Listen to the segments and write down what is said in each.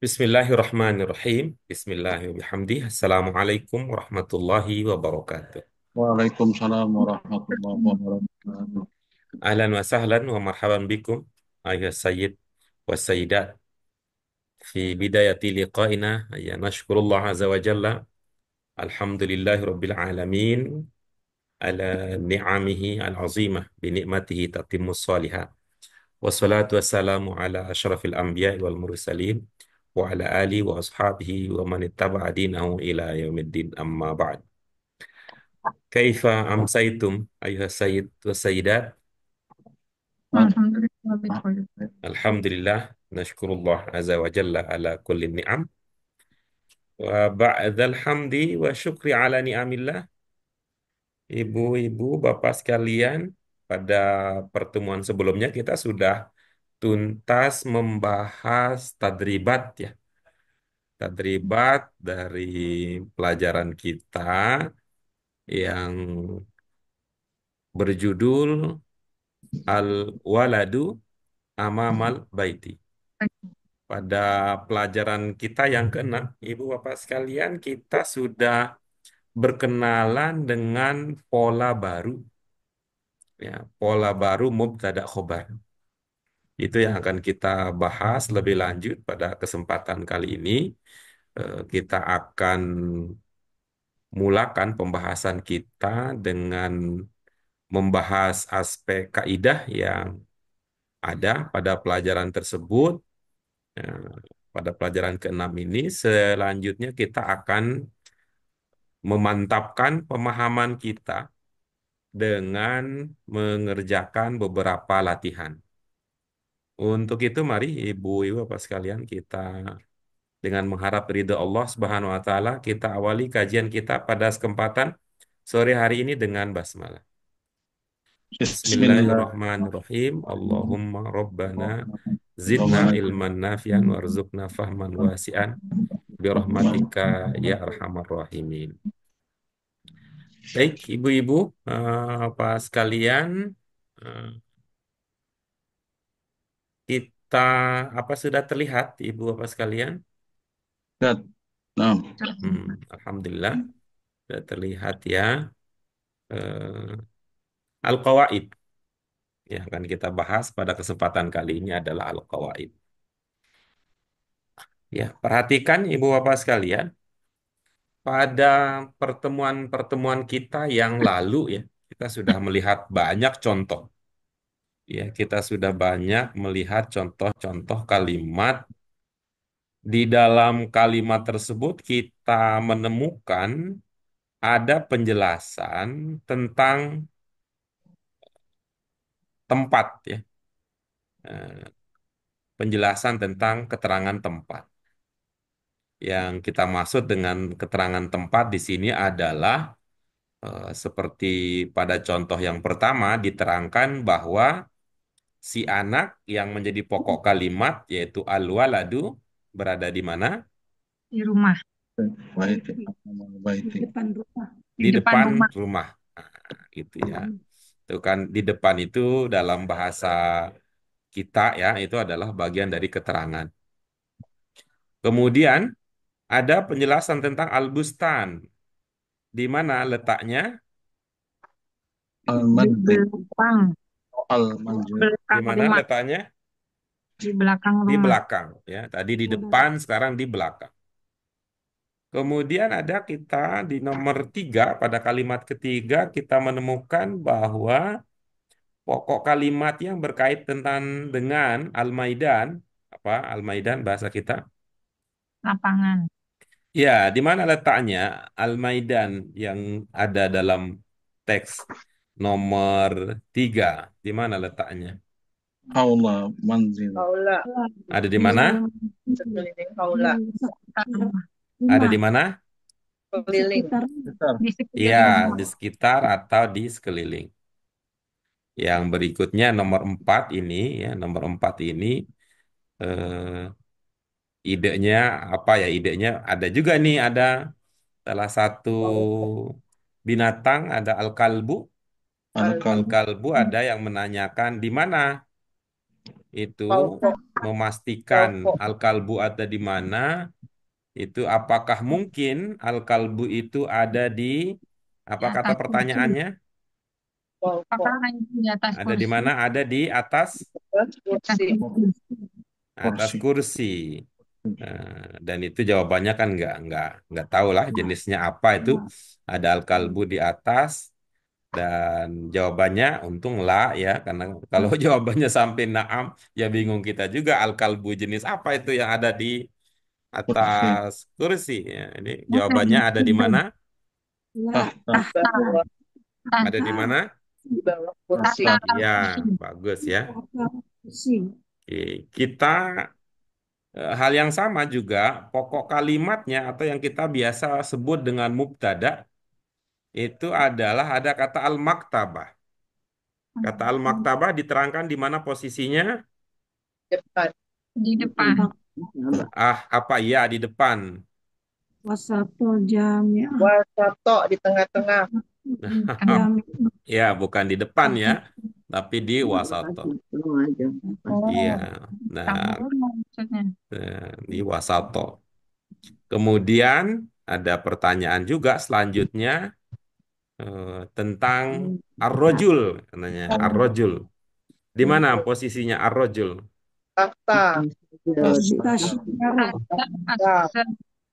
Bismillahirrahmanirrahim. Bismillahirrahmanirrahim. Assalamualaikum warahmatullahi wabarakatuh. Waalaikumsalam warahmatullahi wabarakatuh. Ahlan wa sahlan wa marhaban bikum ayuhas sayyid wa sayyidat fi bidayati liqa'ina ya nashkurullah azza wa jalla alhamdulillahi rabbil alamin ala ni'amihi al-azimah bi ni'matihi tatimmus salihat wassalatu wassalamu ala asyrafil anbiya'i wal mursalin wa ala alihi wa ashabihi wa man ittaba'a dinahu ila yaumiddin amma ba'd. Kaifa amsaitum ayuhas sayyid wa sayyidat? Alhamdulillah bikhair. Alhamdulillah, nashkurullah azza wa jalla ala kulli ni'am. Wa ba'dal hamdi wa syukri ala ni'amillah. Ibu-ibu, bapak sekalian, pada pertemuan sebelumnya kita sudah tuntas membahas tadribat ya. Tadribat dari pelajaran kita yang berjudul Al-Waladu Amamal Baiti. Pada pelajaran kita yang keenam, Ibu Bapak sekalian, kita sudah berkenalan dengan pola baru, ya, pola baru mubtada khobar. Itu yang akan kita bahas lebih lanjut pada kesempatan kali ini. Kita akan mulakan pembahasan kita dengan membahas aspek kaidah yang ada pada pelajaran tersebut. Eh, Pada pelajaran keenam ini, selanjutnya kita akan memantapkan pemahaman kita dengan mengerjakan beberapa latihan. Untuk itu, mari ibu-ibu Bapak sekalian, kita dengan mengharap ridha Allah Subhanahu wa taala, kita awali kajian kita pada kesempatan sore hari ini dengan basmalah. Bismillahirrahmanirrahim. Allahumma rabbana zidna ilman nafian warzuqna fahman wasi'an birahmatika ya arhamar rahimin. Baik, ibu-ibu, apa sekalian, eh, kita apa sudah terlihat, ibu apa sekalian? Lihat. Nah, Alhamdulillah sudah terlihat ya. Eh, Al-Qawaid yang akan kita bahas pada kesempatan kali ini adalah Al-Qawaid. Ya, perhatikan ibu bapak sekalian, pada pertemuan-pertemuan kita yang lalu ya, kita sudah melihat banyak contoh. Ya, kita sudah banyak melihat contoh-contoh kalimat. Di dalam kalimat tersebut kita menemukan ada penjelasan tentang tempat ya. Eh, Penjelasan tentang keterangan tempat. Yang kita maksud dengan keterangan tempat di sini adalah seperti pada contoh yang pertama diterangkan bahwa si anak yang menjadi pokok kalimat yaitu al-waladu berada di mana? Di rumah. baik. Baik. Di depan rumah. Di Di depan depan rumah. rumah. Nah, gitu ya. Itu kan di depan itu dalam bahasa kita ya itu adalah bagian dari keterangan. Kemudian ada penjelasan tentang al-bustan. Di mana letaknya? Di Al-manzil. belakang. Al-manzil. Di Belakang mana rumah. letaknya? Di belakang Di rumah. belakang ya. Tadi di depan, sekarang di belakang. Kemudian ada kita di nomor 3 pada kalimat ketiga kita menemukan bahwa pokok kalimat yang berkait tentang dengan Al-Maidan, apa Al-Maidan bahasa kita? Lapangan. Ya, di mana letaknya Al-Maidan yang ada dalam teks nomor 3? Di mana letaknya? Aula manzil. Kaula Ada di mana? sekeliling kaula Ada di mana? keliling Sekitar. Di sekitar Ya, rumah. di sekitar atau di sekeliling. Yang berikutnya nomor 4 ini, ya nomor 4 ini eh, idenya apa ya? Idenya ada juga nih, ada salah satu binatang, ada al-kalbu. Al-kalbu. Al-kalbu ada yang menanyakan di mana itu pokok memastikan Pokok. al-kalbu ada di mana, itu apakah mungkin al-kalbu itu ada di, Di apa kata atas kursi. pertanyaannya? Pokok. Apakah itu di atas Ada di kursi? mana? Ada di atas Terus Di atas kursi. kursi. Kursi. kursi. Dan itu jawabannya kan nggak tahu lah jenisnya apa itu. Ada al-kalbu di atas dan jawabannya untung lah ya, karena kalau jawabannya sampai naam ya bingung kita juga al-kalbu jenis apa itu yang ada di Kursi. atas kursi ya. Ini jawabannya ada di mana? Tahta. Di bawah. Ada di mana? Di bawah kursi. Tahta. Ya, bagus ya. Kursi. Oke, kita hal yang sama juga pokok kalimatnya atau yang kita biasa sebut dengan mubtada itu adalah ada kata al-maktabah. Kata al-maktabah diterangkan di mana posisinya? Depan. Di depan. Apa iya di depan? Wasatul jami'. Wasato di tengah-tengah. Jami'. Ya, bukan di depan ya, tapi di wasato. Iya. Oh, Nah, tanggung maksudnya. di wasato. Kemudian ada pertanyaan juga selanjutnya tentang ar-rajul, katanya ar-rajul. Di mana posisinya ar-rajul? Tahta. Ada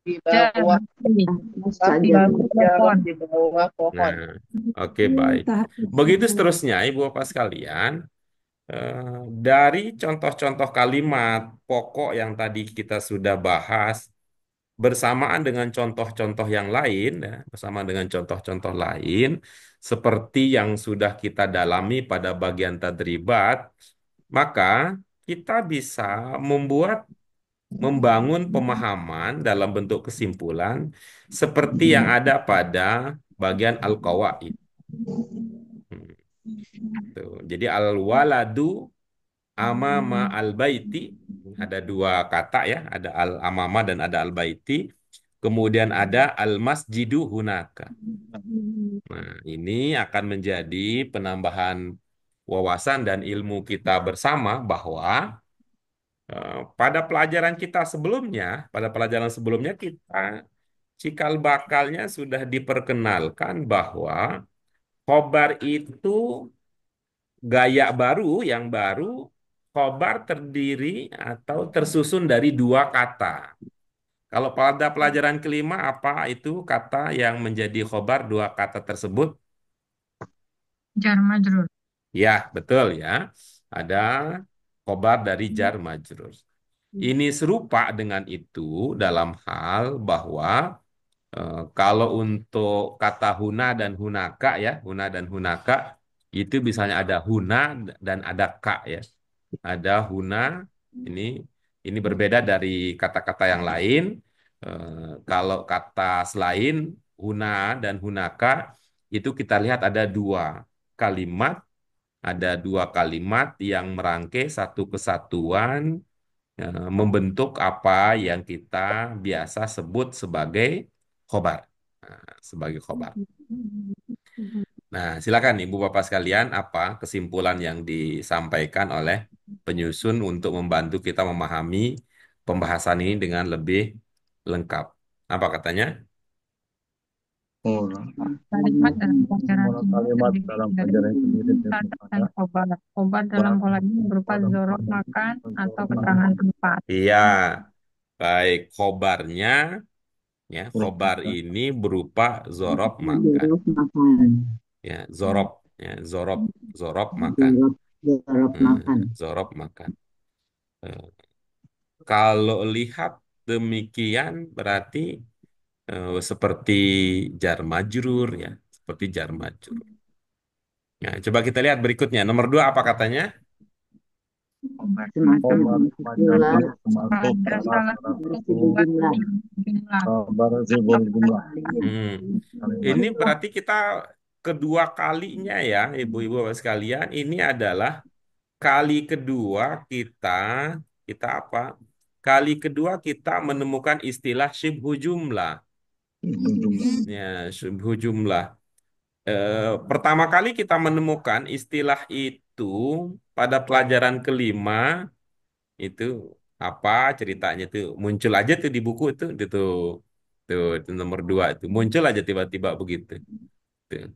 Di bawah. Tahta sejarah di bawah pohon. Nah, oke baik. Begitu seterusnya, Ibu Bapak sekalian, dari contoh-contoh kalimat pokok yang tadi kita sudah bahas, bersamaan dengan contoh-contoh yang lain, ya, bersama dengan contoh-contoh lain, seperti yang sudah kita dalami pada bagian tadribat, maka kita bisa membangun pemahaman dalam bentuk kesimpulan seperti yang ada pada bagian al-qawaid. Tuh. Jadi al-waladu amama al-baiti, ada dua kata ya, ada al-amama dan ada al-baiti. Kemudian ada al-masjidu hunaka. Nah, ini akan menjadi penambahan wawasan dan ilmu kita bersama bahwa pada pelajaran sebelumnya kita cikal bakalnya sudah diperkenalkan bahwa khobar itu gaya baru, yang baru, khobar terdiri atau tersusun dari dua kata. Kalau pada pelajaran kelima, apa itu kata yang menjadi khobar dua kata tersebut? jar majrur. Ya, betul ya. Ada khobar dari jar majrur. Ini serupa dengan itu dalam hal bahwa kalau untuk kata huna dan hunaka ya, huna dan hunaka itu misalnya ada huna dan ada ka ya. Ada huna ini berbeda dari kata-kata yang lain. Kalau kata selain huna dan hunaka itu kita lihat kalimat, ada dua kalimat yang merangkai satu kesatuan membentuk apa yang kita biasa sebut sebagai khobar. Sebagai khobar. Nah, silakan Ibu Bapak sekalian, apa kesimpulan yang disampaikan oleh penyusun untuk membantu kita memahami pembahasan ini dengan lebih lengkap. Apa katanya? Oh, Kalimat dalam pelajaran ini kalimat terdiri dalam dari pelajaran itu sendiri mubtada dan khobar. Khobar dalam pola ini berupa zorof makan atau keterangan tempat. Iya, baik. Khobarnya, ya, khobar ini berupa zorob makan. Ya, zorob makan. Zorob makan. Kalau lihat demikian berarti seperti jar majrur ya, seperti jar majrur. Nah, coba kita lihat berikutnya. Nomor 2 apa katanya? Khobar Khobar semacam semacam pada salah satu buat jumlah kabar zibul jumlah. Ini berarti kita kedua kalinya ya, ibu-ibu bapak sekalian, ini adalah kali kedua kita apa? Kali kedua kita menemukan istilah syibhu jumlah. Ya, syibhu jumlah. Pertama kali kita menemukan istilah itu pada pelajaran kelima, itu apa ceritanya tuh muncul aja tuh di buku itu nomor 2 itu muncul aja tiba-tiba begitu. Tuh.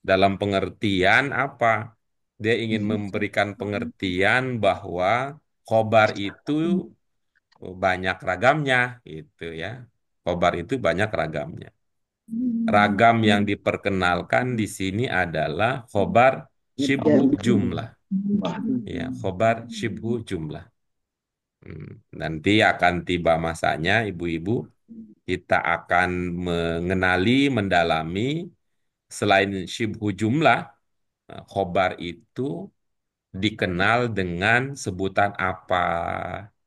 Dalam pengertian apa? Dia ingin memberikan pengertian bahwa khobar itu banyak ragamnya, gitu ya. Khobar itu banyak ragamnya. Ragam yang diperkenalkan di sini adalah khobar shibhu jumlah. Ya, khobar shibhu jumlah. Hmm, Nanti akan tiba masanya, ibu-ibu, kita akan mengenali, mendalami, selain shibhu jumlah, khobar itu dikenal dengan sebutan apa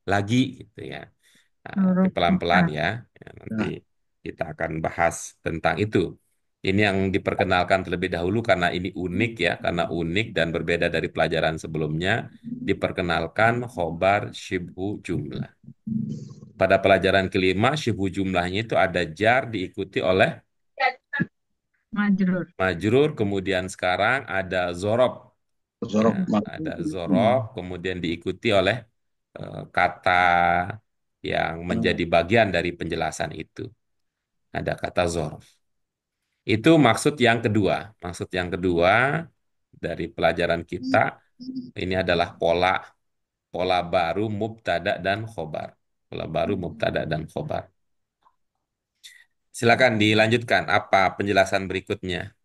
lagi gitu ya. Nah, nanti Huruf pelan-pelan A. ya. Nanti Ya, kita akan bahas tentang itu. Ini yang diperkenalkan terlebih dahulu karena ini unik ya, karena unik dan berbeda dari pelajaran sebelumnya. Diperkenalkan khobar shibhu jumlah. Pada pelajaran kelima, shibhu jumlahnya itu ada jar diikuti oleh Majrur. majrur, kemudian sekarang ada zorob. Ya, Zorok mak. ada zorob, kemudian diikuti oleh kata yang menjadi bagian dari penjelasan itu. Ada kata zorof. Itu maksud yang kedua. Maksud yang kedua dari pelajaran kita ini adalah pola pola baru mubtada dan khobar. Pola baru mubtada dan khobar. Silakan dilanjutkan. Apa penjelasan berikutnya?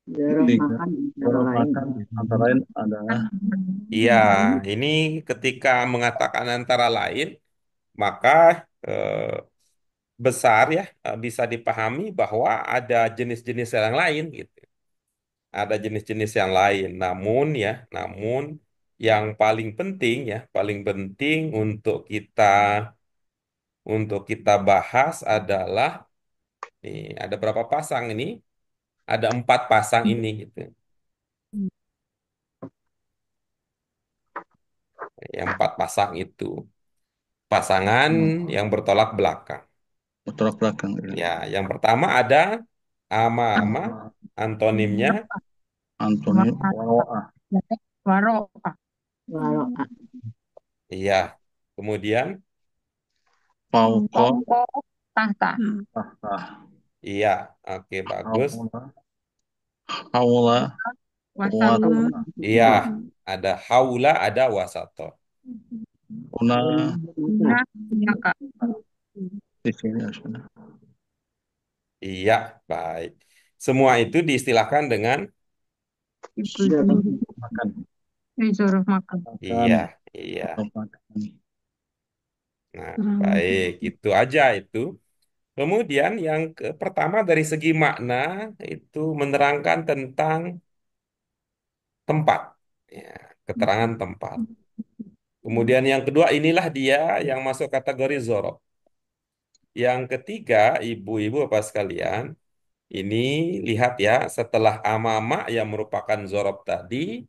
Tiga. Zorok makan antara lain adalah Iya, ini ketika mengatakan antara lain, maka eh, besar ya bisa dipahami bahwa ada jenis-jenis yang lain gitu. Ada jenis-jenis yang lain. Namun yang paling penting ya, paling penting untuk kita bahas adalah nih, ada berapa pasang ini? Ada 4 pasang ini gitu. Yang 4 pasang itu pasangan yang bertolak belakang. bertolak belakang. Ya, yang pertama ada ama-ama, antonimnya Antonio Waroa. Waro'a. iya. Kemudian Pauko Pongko tahta. tahta. iya, oke bagus. Haula. Haula. Wasato. Iya, ada haula, ada wasato. Una Nah, iya Kak. di sini harusnya. Iya, baik. Semua itu diistilahkan dengan Itu dulu. Makan. Disuruh makan. Makan iya, iya. atau makan. Nah, baik, itu aja itu. Kemudian yang pertama dari segi makna itu menerangkan tentang tempat. Ya, keterangan tempat. Kemudian yang kedua inilah dia yang masuk kategori zorob. Yang ketiga, ibu-ibu apa sekalian, ini lihat ya, setelah amama yang merupakan zorob tadi,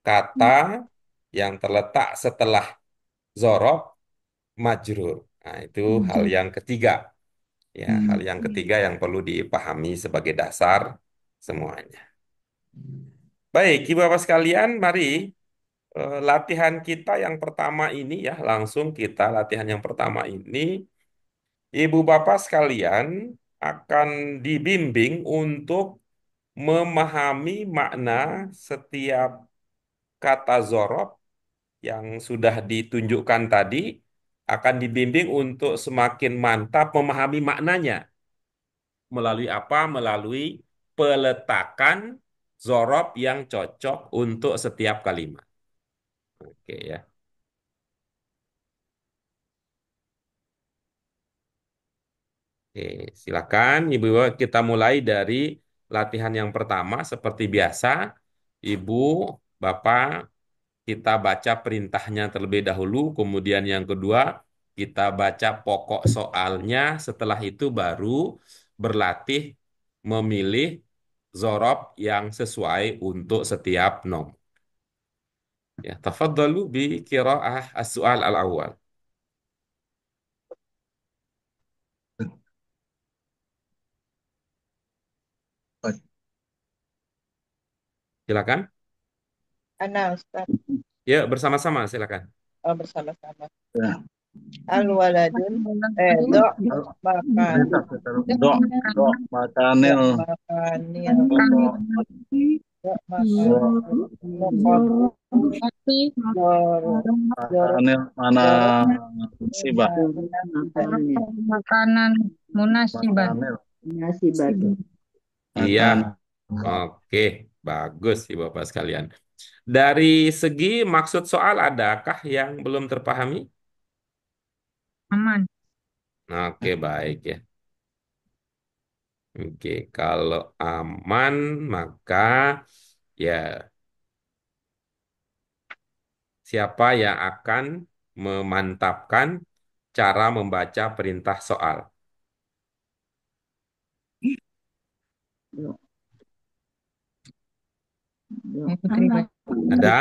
kata yang terletak setelah zorob majrur. Nah, itu hal yang ketiga. Ya, hal yang ketiga yang perlu dipahami sebagai dasar semuanya. Baik, ibu bapak sekalian, mari latihan kita yang pertama ini ya, langsung kita latihan yang pertama ini. Ibu bapak sekalian akan dibimbing untuk memahami makna setiap kata zorob yang sudah ditunjukkan tadi, akan dibimbing untuk semakin mantap memahami maknanya. Melalui apa? Melalui peletakan zorob yang cocok untuk setiap kalimat. Oke ya. Oke, silakan Ibu kita mulai dari latihan yang pertama seperti biasa. Ibu, Bapak, kita baca perintahnya terlebih dahulu, kemudian yang kedua kita baca pokok soalnya, setelah itu baru berlatih memilih zorob yang sesuai untuk setiap nom. Ya, tafadhalu bi qiraah as-su'al al-awwal. Silakan. Ana Ustaz. Ya, bersama-sama silakan. Bersama-sama. Ya. Al-waladun, Waladun, dok makan, Perintah kita dok makanan, makanil dok makanil, makanil, dok makan, dok nukot, roti, jor, jor, makanil mana jorok, sibah munasiban, makanan munasibat. makanil Iya, makan oke, bagus Ibu Bapak sekalian. Dari segi maksud soal adakah yang belum terpahami? Aman. Oke, baik ya. Oke, kalau aman maka ya siapa yang akan memantapkan cara membaca perintah soal? Putri Anak, Ada?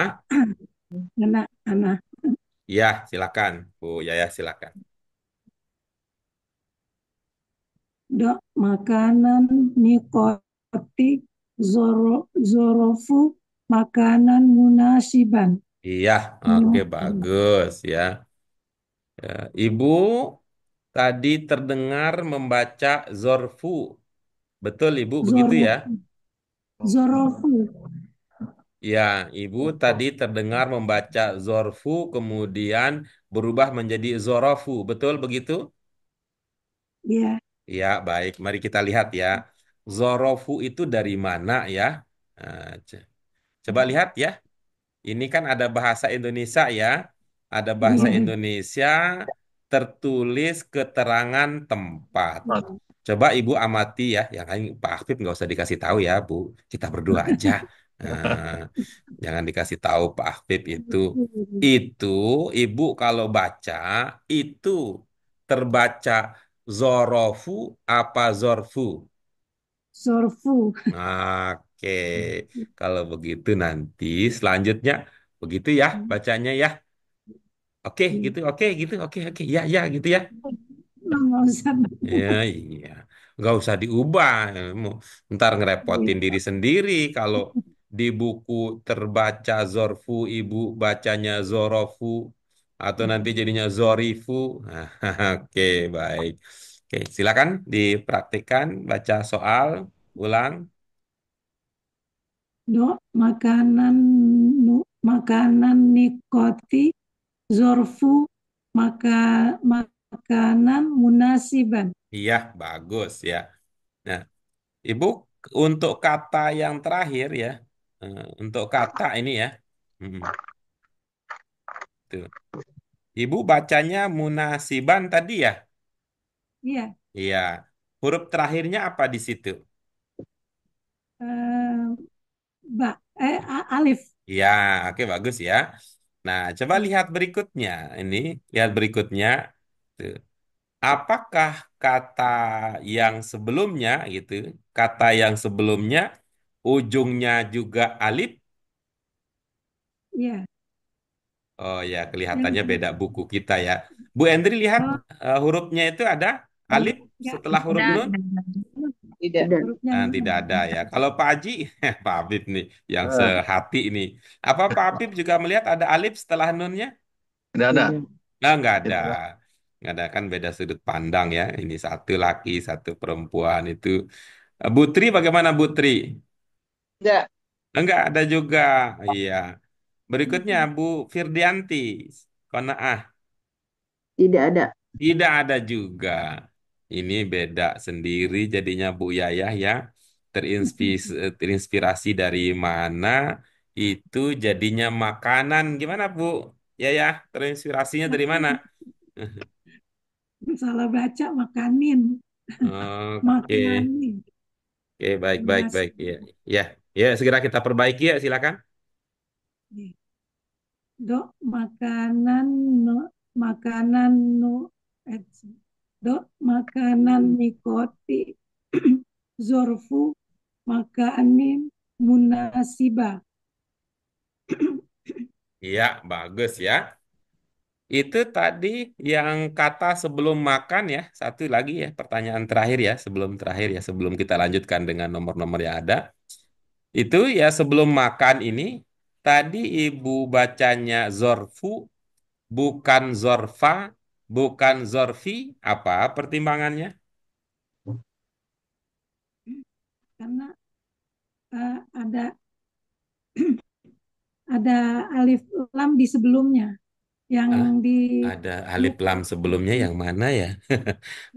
anak, Ya, silakan. Bu Yaya, silakan. dok makanan nikoti zorofu makanan munasiban. Iya, oke, bagus ya. Ya, Ibu tadi terdengar membaca zorfu. Betul, Ibu, begitu ya? Zorofu, Ya, Ibu tadi terdengar membaca zorfu, kemudian berubah menjadi zorofu. Betul begitu? ya, Ya, baik. Mari kita lihat ya. Zorofu itu dari mana ya? Nah, coba lihat ya. Ini kan ada bahasa Indonesia ya. Ada bahasa ya. Indonesia tertulis keterangan tempat. Coba Ibu amati ya. Yang lain Pak Afif nggak usah dikasih tahu ya, Bu. Kita berdua aja. Nah, jangan dikasih tahu Pak Afif itu. Itu Ibu kalau baca itu terbaca zorofu apa zorfu? Zorfu, Oke, kalau begitu nanti selanjutnya begitu ya bacanya ya. Oke, gitu, oke, gitu, oke, oke, ya, ya, gitu ya. nggak usah. Ya, iya, nggak usah diubah. Mau- Ntar ngerepotin diri sendiri kalau di buku terbaca zorfu, ibu bacanya zorofu, atau nanti jadinya zorifu. Nah, oke, baik. Oke, silakan dipraktikkan baca soal, ulang. Dok makanan nikoti zorfu makanan munasiban. Iya, bagus ya. Nah, Ibu untuk kata yang terakhir ya, untuk kata ini ya, mm, tuh. Ibu bacanya munasiban tadi ya? Iya, Iya. Huruf terakhirnya apa di situ? eh, alif. Iya, oke bagus ya. Nah, coba lihat berikutnya. Ini, lihat berikutnya. Tuh. Apakah kata yang sebelumnya gitu, kata yang sebelumnya ujungnya juga alif? Iya, Oh ya, yang kelihatannya beda buku kita ya. Bu Endri lihat oh, hurufnya itu ada alif enggak, setelah huruf Ada, nun? tidak. hurufnya Nah, nun. tidak ada ya. Kalau Pak Haji, Pak Habib nih yang sehati ini. Apa Pak Habib juga melihat ada alif setelah nunnya? tidak ada Nah, nggak ada. tidak ada Nggak ada kan beda sudut pandang ya. Ini satu laki, satu perempuan itu. Butri bagaimana Butri? Enggak, Enggak ada juga. Iya. Berikutnya Bu Firdianti. Qanaah. Tidak ada. Tidak ada juga. Ini beda sendiri jadinya Bu Yayah ya. Terinspirasi dari mana itu jadinya makanan. Gimana Bu Yayah? Terinspirasinya dari mana? Salah baca makanin, Oke. makanin. Oke, baik, baik, Munasib. baik. Ya, ya, ya, segera kita perbaiki ya, silakan. Dok makanan no, makanan no, eh, dok makanan nikoti zorfu makanin munasiba. Iya, bagus ya. Itu tadi yang kata sebelum makan ya. Satu lagi ya, pertanyaan terakhir ya, sebelum terakhir ya, sebelum kita lanjutkan dengan nomor-nomor yang ada. Itu ya sebelum makan ini tadi ibu bacanya zorfu, bukan zorfa, bukan zorfi. Apa pertimbangannya? Karena ada ada alif lam di sebelumnya yang Ah, di ada alif lam sebelumnya yang mana ya?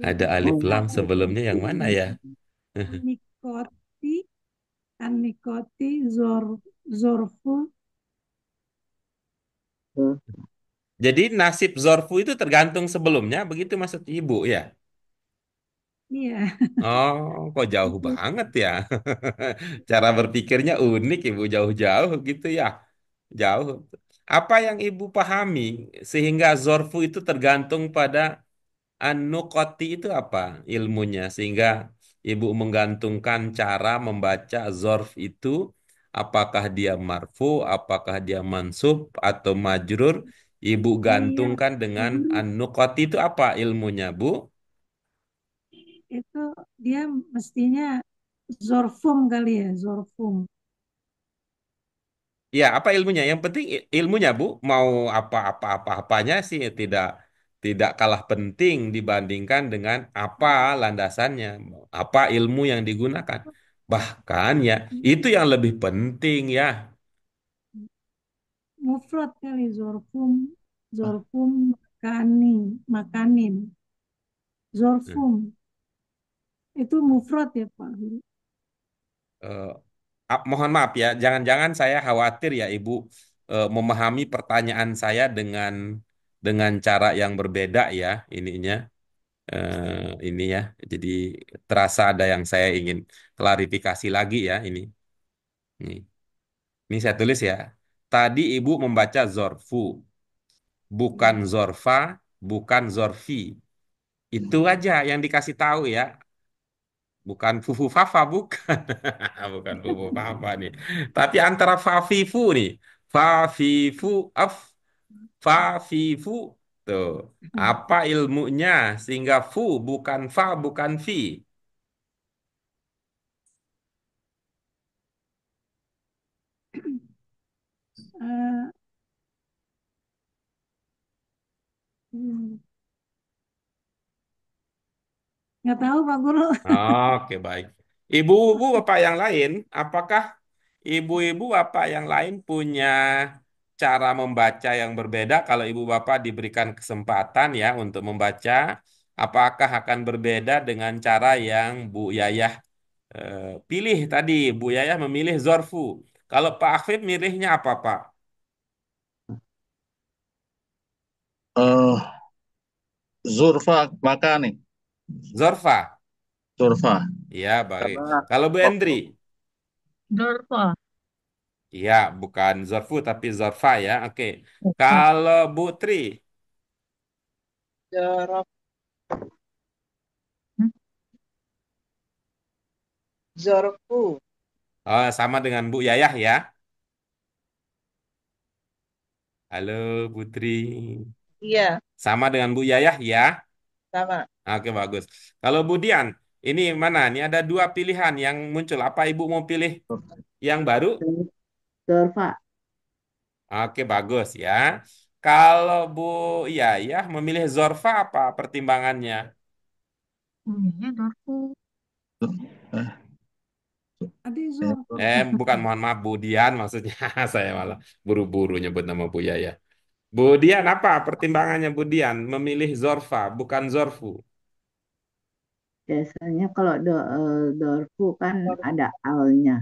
Ada alif Oh, lam sebelumnya yang mana ya? anikoti anikoti zorfu tuh. Jadi nasib zorfu itu tergantung sebelumnya, begitu maksud ibu ya? iya Oh, kok jauh itu banget ya? Cara berpikirnya unik ibu, jauh-jauh gitu ya. Jauh. Apa yang ibu pahami sehingga zorfu itu tergantung pada an-nuqati itu apa ilmunya sehingga ibu menggantungkan cara membaca zorf itu apakah dia marfu, apakah dia mansub atau majrur, ibu oh iya gantungkan dengan an-nuqati itu apa ilmunya, Bu? itu dia mestinya zorfum kali ya zorfum Ya, apa ilmunya? Yang penting ilmunya, Bu. Mau apa-apa-apa-apanya sih tidak kalah penting dibandingkan dengan apa landasannya, apa ilmu yang digunakan. Bahkan ya, itu yang lebih penting ya. mufrad kali zorfum zorfum makanin Hmm. zorfum itu mufrad ya Pak Guru. Eh, Mohon maaf ya, jangan-jangan saya khawatir ya Ibu memahami pertanyaan saya dengan cara yang berbeda ya ininya. Ini ya. Jadi terasa ada yang saya ingin klarifikasi lagi ya ini. Nih. Ini saya tulis ya. Tadi ibu membaca zorfu, bukan zorfa, bukan zorfi. Itu aja yang dikasih tahu ya. Bukan fufu fafa, bukan. Bukan fufu fafa nih. Tapi antara fafifu nih. Fafifu, af, fafifu. Tuh. Apa ilmunya sehingga fu bukan fa, bukan fi. Eh, hmm, nggak tahu Pak Guru. Oke, baik. Ibu-ibu bapak yang lain, apakah ibu-ibu bapak yang lain punya cara membaca yang berbeda kalau ibu bapak diberikan kesempatan ya untuk membaca, apakah akan berbeda dengan cara yang Bu Yayah pilih tadi? Bu Yayah memilih Zorfu. Kalau Pak Afif milihnya apa, Pak? Eh, Zurfa Makani, Zorfa. Zurfa. Iya, baik. Karena Kalau Bu Endri? waktu Dorfa. Iya, bukan Zorfu tapi Zorfa ya. Oke. Kalau Bu Tri? Jorok. Hmm? Zorfu. Oh, sama dengan Bu Yayah ya. Halo Putri. Iya, Sama dengan Bu Yayah ya. sama. Oke, bagus. Kalau Bu Dian, ini mana? Ini ada dua pilihan yang muncul. Apa Ibu mau pilih yang baru? Surfa. Oke, bagus ya. Kalau Bu Yayah memilih Zorfa apa pertimbangannya? Iya, Dorfu. eh, Tadi ini Eh, bukan, mohon maaf Bu Dian maksudnya. Saya malah buru-buru nyebut nama Bu Yayah. Bu Dian apa pertimbangannya Bu Dian memilih Zorfa bukan Zorfu? Biasanya kalau dorfu kan Zor- ada alnya.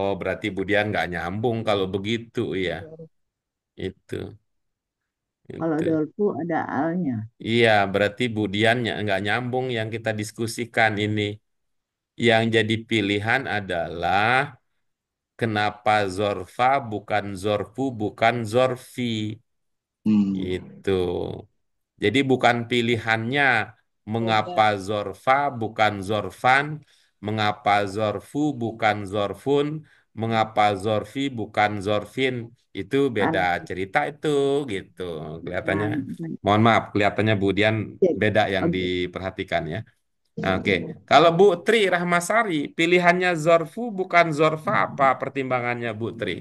Oh, berarti Bu Dian nggak nyambung kalau begitu ya. Zor- Itu, Kalau itu. dorfu ada alnya. Iya, berarti Bu Dian nggak nyambung yang kita diskusikan ini. Yang jadi pilihan adalah kenapa Zorfa bukan Zorfu bukan Zorfi. hmm, Itu. Jadi bukan pilihannya Beda. mengapa Zorfa bukan Zorfan, mengapa Zorfu bukan Zorfun, mengapa Zorfi bukan Zorfin. Itu beda Kan cerita itu gitu. Kelihatannya, yang mohon maaf, kelihatannya Bu Dian jadi beda yang objek diperhatikan ya. Oke. Kalau Bu Tri Rahmasari, pilihannya zorfu bukan zorfa, apa pertimbangannya Bu Tri?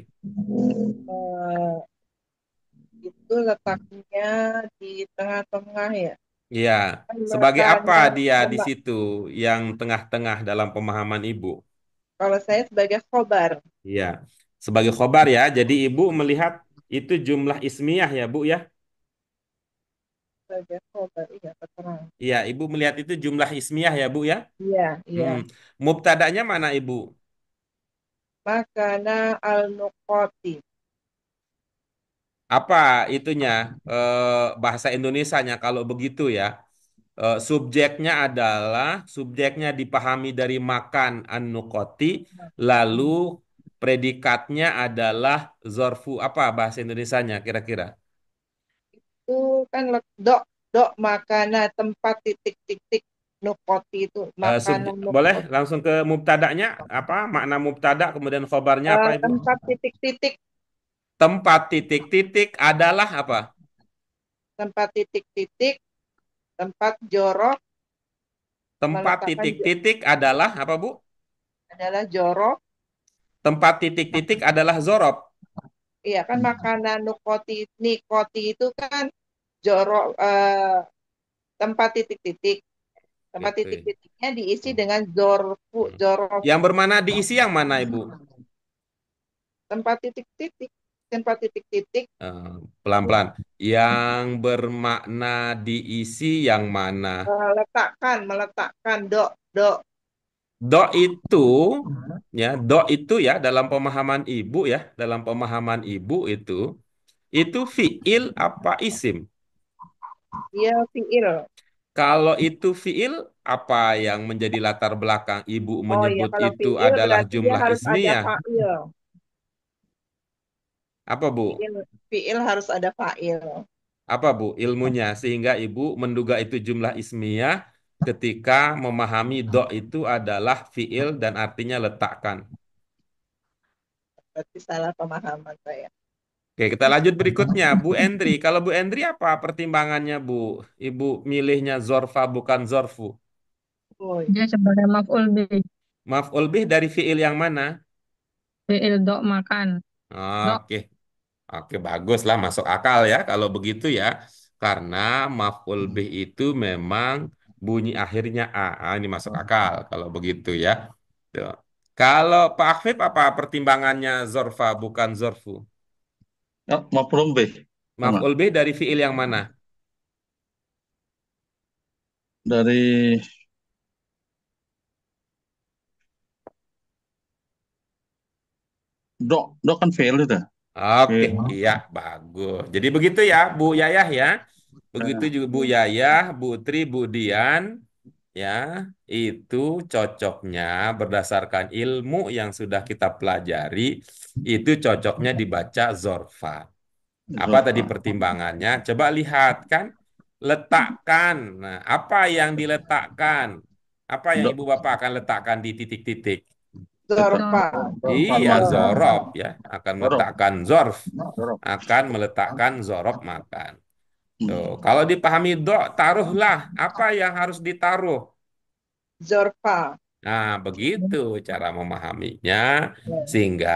Eh, itu letaknya di tengah-tengah ya. Iya. Kan Sebagai apa makanya dia di mema- situ yang tengah-tengah dalam pemahaman Ibu? kalau saya sebagai khobar, Iya. Sebagai khobar ya. Jadi Ibu melihat itu jumlah ismiyah ya Bu ya? iya keterangan. Iya, Ibu melihat itu jumlah ismiyah ya Bu ya? Iya, iya. Hmm. Mubtada'nya mana Ibu? Makana al-nuqati. Apa itunya bahasa Indonesianya kalau begitu ya? Subjeknya dipahami dari makan an-nukoti, lalu predikatnya adalah zorfu apa bahasa Indonesianya kira-kira? Itu kan dok makana tempat titik-titik nukoti itu makanan Boleh nukoti. langsung ke mubtada'nya apa makna mubtada kemudian khobarnya apa Ibu? Tempat titik-titik, Tempat titik-titik adalah apa? tempat titik-titik, tempat jorok, Tempat meletakkan titik-titik adalah apa Bu? adalah jorok. Tempat titik-titik adalah zorob. Iya kan makanan nikoti itu kan jorok, tempat titik-titik. Tempat Gitu. titik-titiknya diisi dengan zorfu, Hmm. Yang zorofu. bermana diisi yang mana Ibu? Tempat titik-titik, tempat titik-titik, Eh, Pelan-pelan. Yang bermakna diisi yang mana? meletakkan, dok. Do itu ya dalam pemahaman ibu ya, dalam pemahaman ibu itu fiil apa isim? Dia fiil. Kalau itu fiil apa yang menjadi latar belakang ibu Oh iya, menyebut kalau itu fiil adalah berarti dia jumlah harus ada ismiyah? fa'il. Apa Bu? Fiil harus ada fa'il. Apa Bu ilmunya sehingga ibu menduga itu jumlah ismiyah ketika memahami do itu adalah fiil dan artinya letakkan. Berarti salah pemahaman saya. Oke, kita lanjut berikutnya. Bu Endri. Kalau Bu Endri apa pertimbangannya Bu? Ibu milihnya zorfa bukan zorfu. Oh, Dia sebagai maf'ul bih. Maf'ul bih dari fiil yang mana? Fi'il dok makan. Dok. Oke, oke bagus lah masuk akal ya kalau begitu ya. Karena maf'ul bih itu memang bunyi akhirnya A. Ah, ini masuk akal kalau begitu ya. Tuh. Kalau Pak Afif apa pertimbangannya zorfa bukan zorfu? Ya, maf'ul bih sama Maf'ul bih dari fiil yang mana? dari dok kan fail itu. Oke, Fail. iya bagus. Jadi begitu ya Bu Yayah ya. Begitu Nah, juga Bu Yayah, Bu Tri, Bu Dian ya. Itu cocoknya berdasarkan ilmu yang sudah kita pelajari, itu cocoknya dibaca zorfa. Apa tadi Zulfa. pertimbangannya? Coba lihat kan. Letakkan. Nah, apa yang diletakkan? Apa yang Dok, Ibu Bapak akan letakkan di titik-titik? Zulfa. Dok. zorfa. Iya, Zulfa. zorob ya. Akan Zorok. meletakkan zorf. Zorok. Akan meletakkan zorob makan. Tuh, Hmm. kalau dipahami do, taruhlah. Apa yang harus ditaruh? Zorfa. Nah, begitu cara memahaminya. Ya. Sehingga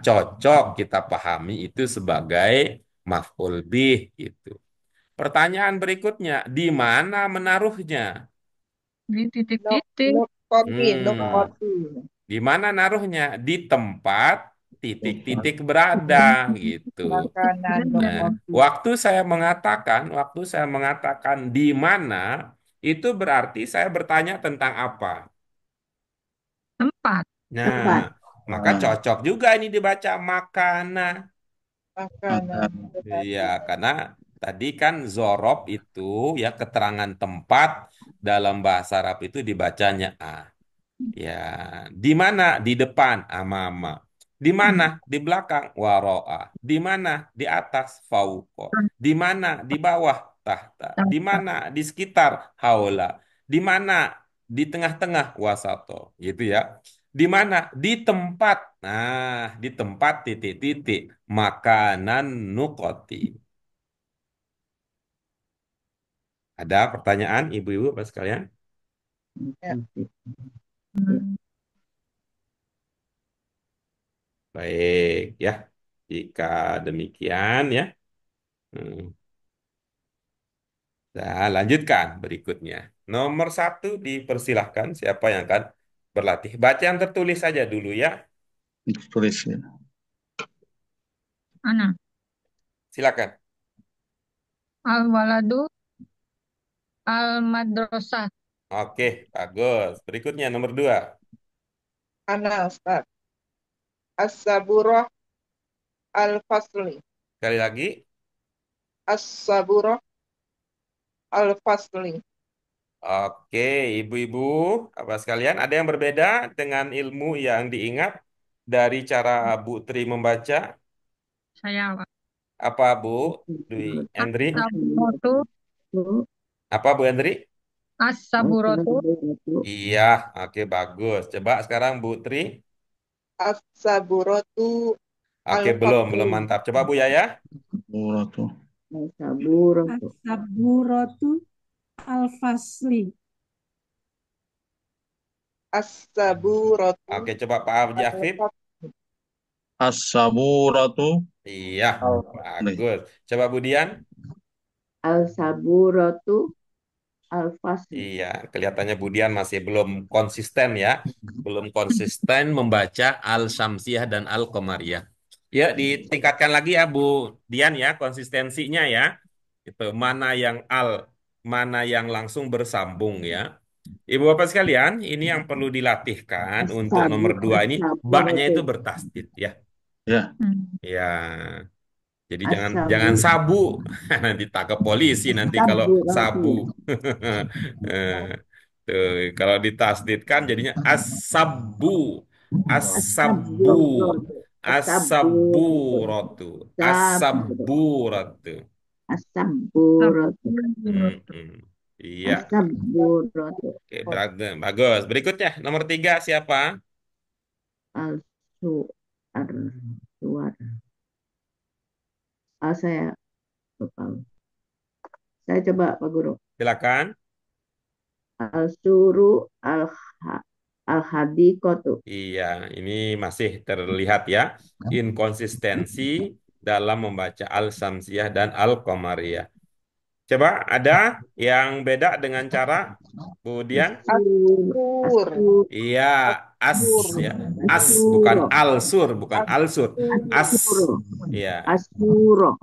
cocok kita pahami itu sebagai maf'ul bih gitu. Pertanyaan berikutnya, di mana menaruhnya? Di Nuk, titik-titik. nukoti, Hmm, nukoti. di mana naruhnya? Di tempat titik-titik berada gitu. Makanan Nah, nukoti. waktu saya mengatakan di mana, itu berarti saya bertanya tentang apa? Tempat. Nah, Tempat. maka Nah, cocok juga ini dibaca makana. Makanan. makan. Iya, karena tadi kan zorob itu ya keterangan tempat dalam bahasa Arab itu dibacanya A. Ya, di mana? Di depan, amama. Di mana? Di belakang, waro'a. Di mana? Di atas, fauqo. Di mana? Di bawah, tahta. Di Tempat. mana? Di sekitar, haula. Di mana? Di tengah-tengah, wasato. Gitu ya. Di mana? Di tempat. Nah, di tempat titik-titik. Makanan nukoti. Ada pertanyaan, ibu-ibu, Bapak sekalian? Ya. Hmm. Baik ya. Jika demikian ya. Hmm. Nah, lanjutkan berikutnya. Nomor satu dipersilahkan siapa yang akan berlatih. Baca yang tertulis saja dulu ya. Tulis ya. Ana. Silakan. Al-waladu al-madrasah. Oke, bagus. Berikutnya nomor dua. Ana Ustaz. As-saburah al-fasli. Sekali lagi. As-saburah al-fasli. Oke, ibu-ibu, apa sekalian, ada yang berbeda dengan ilmu yang diingat dari cara Bu Tri membaca? Saya Pak. Apa Bu Dwi Endri? As-saburatu. Apa Bu Endri? As-saburatu. Iya, oke bagus. Coba sekarang Bu Tri. As-saburatu Oke, belum al-fasli. mantap. Coba Bu Yaya. Suratu. As-saburatu al-fasli. As-saburatu Oke, coba Pak Afif. al-fasli. As-saburatu Iya, al-fasli. bagus. Coba Bu Dian. Al-saburatu al-fasli. Iya, kelihatannya Budian masih belum konsisten ya. Belum konsisten membaca Al-Syamsiyah dan Al-Qamariyah. Ya, ditingkatkan lagi ya Bu Dian ya, konsistensinya ya. Itu mana yang mana yang langsung bersambung ya. Ibu Bapak sekalian, ini yang perlu dilatihkan untuk nomor dua ini, baknya As-saburatu itu bertasdid ya. Ya. Hmm. Ya, jadi jangan as-sabu sabu, nanti tangkap polisi nanti kalau as-saburatu sabu. Eh, Tuh, kalau ditasdidkan jadinya asabu, asabu, as-saburatu as-saburatu asaburatu, as-saburatu asaburatu. as-saburatu As-saburatu. Mm-mm. Iya, as-saburatu oke, bagus. Berikutnya nomor tiga siapa? al-suar suar saya lupa. Saya coba Pak Guru. Silakan. Al-suru al-hadiqatu. Iya, ini masih terlihat ya inkonsistensi dalam membaca Al-Samsiyah dan Al-Qamariyah. Coba ada yang beda dengan cara Bu Dian? As-sur. Iya, as As-sur. ya. As bukan As-suro al-sur, bukan al-sur. As As-sur. ya. as-suro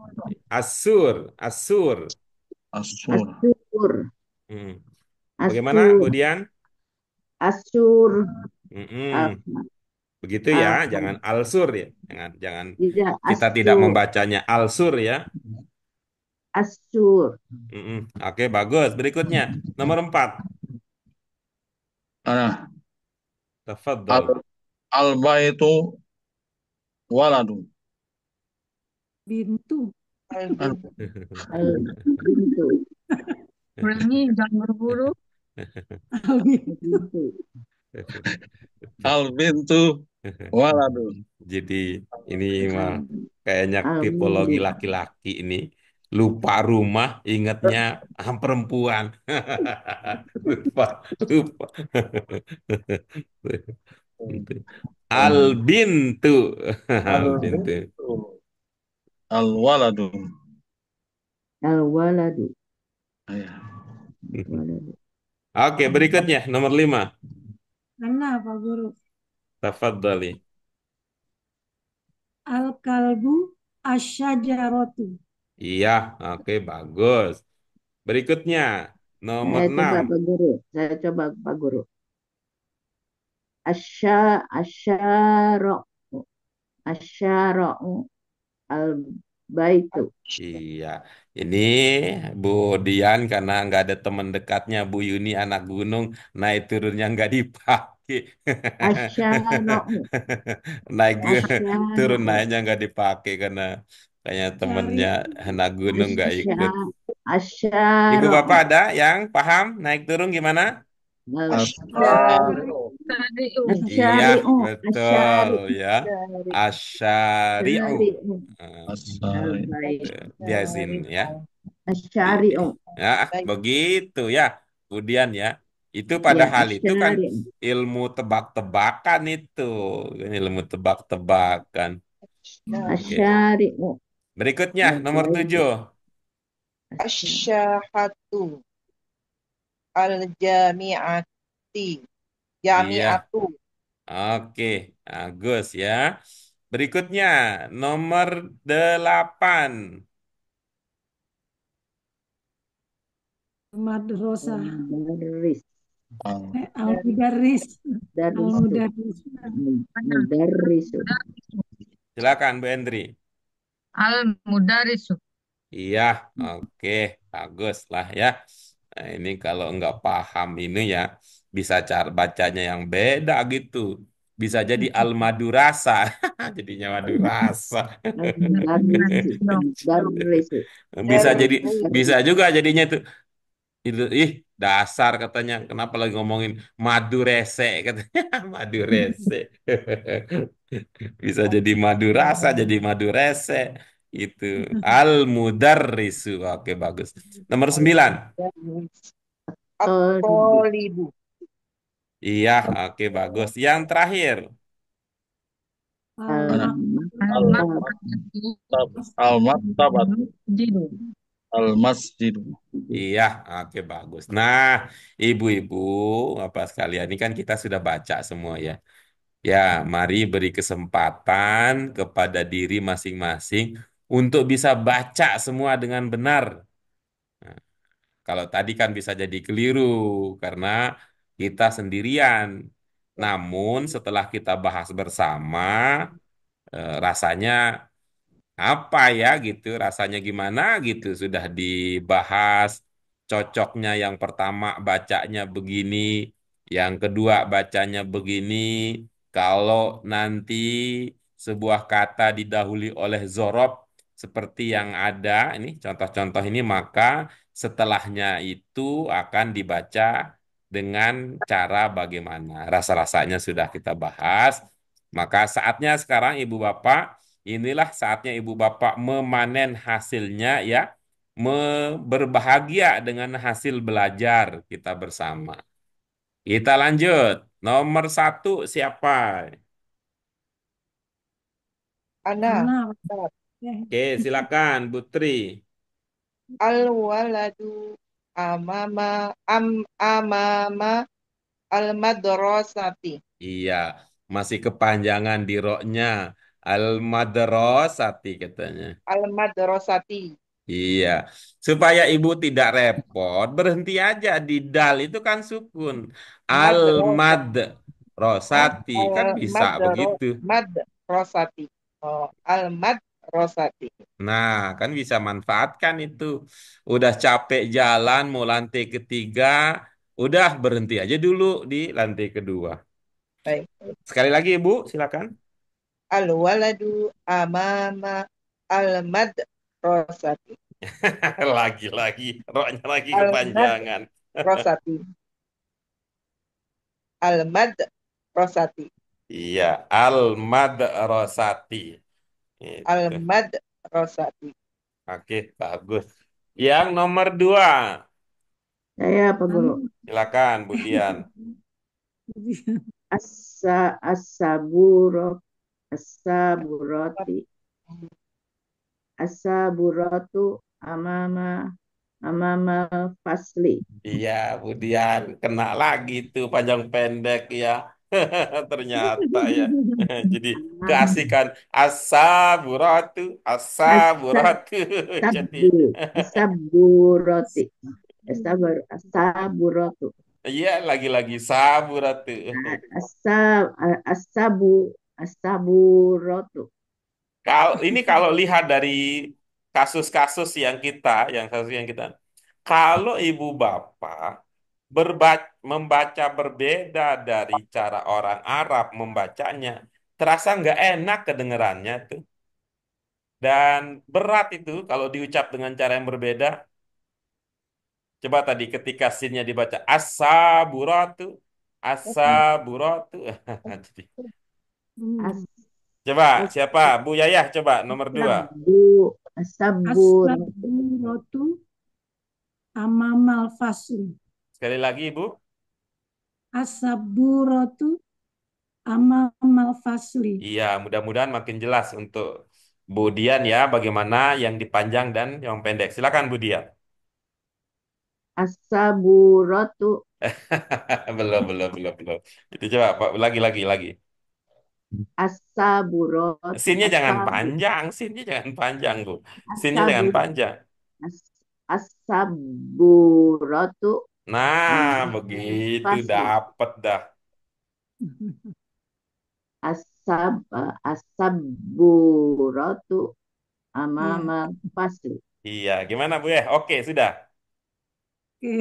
Asur, asur. As-sur. as-sur Hmm. Bagaimana Bu as-sur Dian? as-sur al Mm-mm. Begitu ya, al jangan al-sur ya. Jangan tidak kita tidak as-sur membacanya al-sur ya. as-sur Mm-mm. Oke, bagus. Berikutnya, nomor 4. Ana. Tafadhal. Al-baitu waladu. Bintu. Al-bintu. al-bintu Ulangi, jangan buru-buru. al-bintu Al-bintu waladu. Jadi ini mah kayaknya tipologi al-bintu laki-laki ini. Lupa rumah, ingatnya perempuan. Lupa, lupa. Al-bintu. Al-bintu. Al-bintu. Al-waladu. al-waladu Ya. waladu Oke, berikutnya nomor 5. Mana Pak Guru? Tafadhali. Al-kalbu asyajaratu. Iya, oke, bagus. Berikutnya, nomor saya coba 6. Pak Guru saya coba Pak Guru asyaro asyaro al-baitu Iya, ini Bu Dian karena nggak ada teman dekatnya Bu Yuni anak gunung, naik turunnya nggak dipakai. asyaro Naik turun asyaro naiknya nggak dipakai karena kayaknya Cari temennya anak gunung nggak ikut. Ibu asyaro Bapak ada yang paham naik turun gimana? As-syari'u. Tadi Iya, asyari'u betul ya. Dari Asyari'u. asyari'u Eh, As-syari'u. Biasin dari ya. asyari'u Ya, begitu ya. Kemudian ya, Itu Ya, padahal itu kan asyari. ilmu tebak-tebakan itu. Ilmu tebak-tebakan. Oke. Asyari. Berikutnya nomor Baik. 7. Asyari. Asyahatu al-jami'ati. Iya. Jami'atu. Oke. Bagus ya. Berikutnya nomor 8. Madrasah. Mudarris. Al-Mudarris. Mudarrisu. Al-Mudarris. Mudarrisu. Silakan Bu Endri. Al-Mudarisu. Iya, oke, bagus lah ya. Nah, ini kalau nggak paham ini ya, bisa cara bacanya yang beda gitu. Bisa jadi al-madurasa, jadinya madurasa. Mudarrisi. Mudarrisu. Bisa jadi, Darris. bisa juga jadinya itu, dasar katanya. Kenapa lagi ngomongin madu rese katanya, madu rese. Bisa jadi madu rasa, jadi madu rese. Itu al-mudarrisu. Oke, bagus. Nomor 9. Al-Mudarris. Tolibu. At-Talibu. Iya, oke, bagus. Yang terakhir. Al-Maktab. Al-Maktabatu. Jidu. Al-Masjidu. Iya, oke, bagus. Nah, ibu-ibu, apa sekalian, ini kan kita sudah baca semua ya. Ya, mari beri kesempatan kepada diri masing-masing untuk bisa baca semua dengan benar. Nah, kalau tadi kan bisa jadi keliru karena kita sendirian. Namun setelah kita bahas bersama, rasanya apa ya gitu, rasanya gimana gitu, sudah dibahas cocoknya yang pertama bacanya begini, yang kedua bacanya begini. Kalau nanti sebuah kata didahului oleh zorob seperti yang ada ini contoh-contoh ini, maka setelahnya itu akan dibaca dengan cara bagaimana. Rasa-rasanya sudah kita bahas. Maka saatnya sekarang Ibu Bapak, inilah saatnya Ibu Bapak memanen hasilnya ya, berbahagia dengan hasil belajar kita bersama. Kita lanjut. Nomor 1 siapa? Ana. Anak. Oke, silakan Putri. Al-waladu amama al-madrasati. Iya, masih kepanjangan di roknya. Al-Madrasati katanya. Al-madrasati. Iya, supaya ibu tidak repot, berhenti aja di dal itu kan sukun. Madrasah. Al-Mad Rosati kan bisa begitu. Madrasati. Oh, al-madrasati. Nah, kan bisa manfaatkan itu. Udah capek jalan mau lantai ketiga, udah berhenti aja dulu di lantai kedua. Baik. Sekali lagi Ibu, silakan. Al-waladu amama al-madrasati. Lagi-lagi, roknya lagi kepanjangan. Al-madrasati. Al-madrasati. Iya, Al-Madrasati. Itu. Al-madrasati. Oke, bagus. Yang nomor 2, Saya apa guru? silakan Bu Dian. As-saburot. As-saburoti. As-saburatu amama amama fasli. Iya, Bu Dian, kena lagi tuh panjang pendek ya. Ternyata ya. Jadi keasikan as-saburatu, as-saburatu. Jadi As-saburoti. As-saburatu. iya lagi-lagi saburatu. As-saburatu. Kalau lihat dari kasus yang kita, kalau ibu bapak membaca berbeda dari cara orang Arab membacanya, terasa nggak enak kedengerannya tuh. Dan berat itu kalau diucap dengan cara yang berbeda. Coba tadi ketika sinnya dibaca as-saburatu, as-saburatu. Jadi, coba siapa? Bu Yayah coba nomor 2. As-sabur. As-saburatu amamal fasli. Sekali lagi Ibu. As-saburatu amamal fasli. Iya, mudah-mudahan makin jelas untuk Bu Dian ya, bagaimana yang dipanjang dan yang pendek. Silakan Bu Dian. As-saburatu. Belum. Itu coba Pak, lagi. As-saburatu. Sinnya jangan panjang, sinnya jangan panjang, Bu. Sinnya jangan As-sabur. panjang. As-saburatu Nah, amamal begitu fasli. dapat dah. As-saburatu Iya, amamal fasli. Iya, gimana Bu ya? Oke, sudah. oke.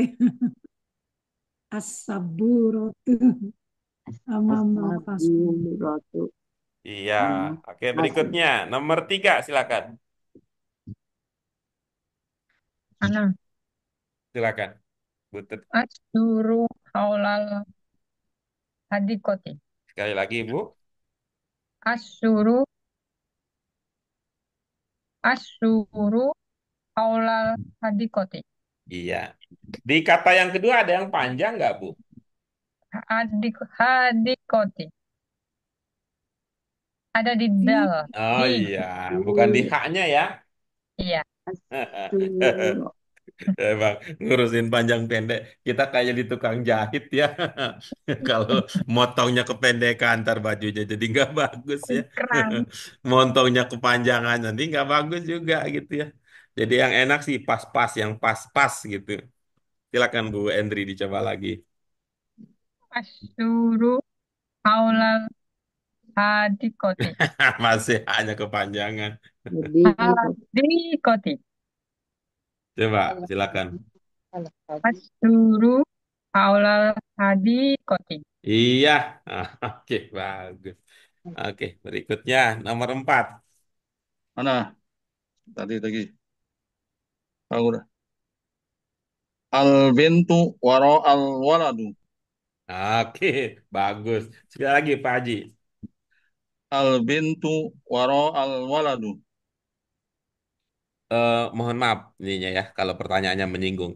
As-saburatu amamal fasli. As-saburatu Iya, amamal oke fasli. berikutnya nomor 3 silakan. Ana. Silakan. Bu Asyuru haulal hadikoti. Sekali lagi Bu. Asyuru asyuru haulal hadikoti. Iya. Di kata yang kedua ada yang panjang nggak Bu? Hadikoti. Ada di Di dal. Oh Di. iya, bukan di haknya ya. Iya. As-suru. Emang ngurusin panjang pendek. Kita kayak di tukang jahit ya. Kalau motongnya kependekan ntar bajunya jadi nggak bagus ya. Keren. Motongnya kepanjangan nanti nggak bagus juga gitu ya. Jadi yang enak sih pas-pas, yang pas-pas gitu. Silakan Bu Endri dicoba lagi. Asyuru haulal hadikoti. Masih hanya kepanjangan. Jadi Hadikoti. Coba Allah silakan. Allah tadi Asyuru haulal hadikoti. Iya, oke bagus. Oke, berikutnya nomor 4. Mana? Tadi. Aku udah. Al bintu waro al waladu. Oke, bagus. Sekali lagi Pak Haji. Al bintu waro al waladu. Mohon maaf ininya ya, kalau pertanyaannya menyinggung.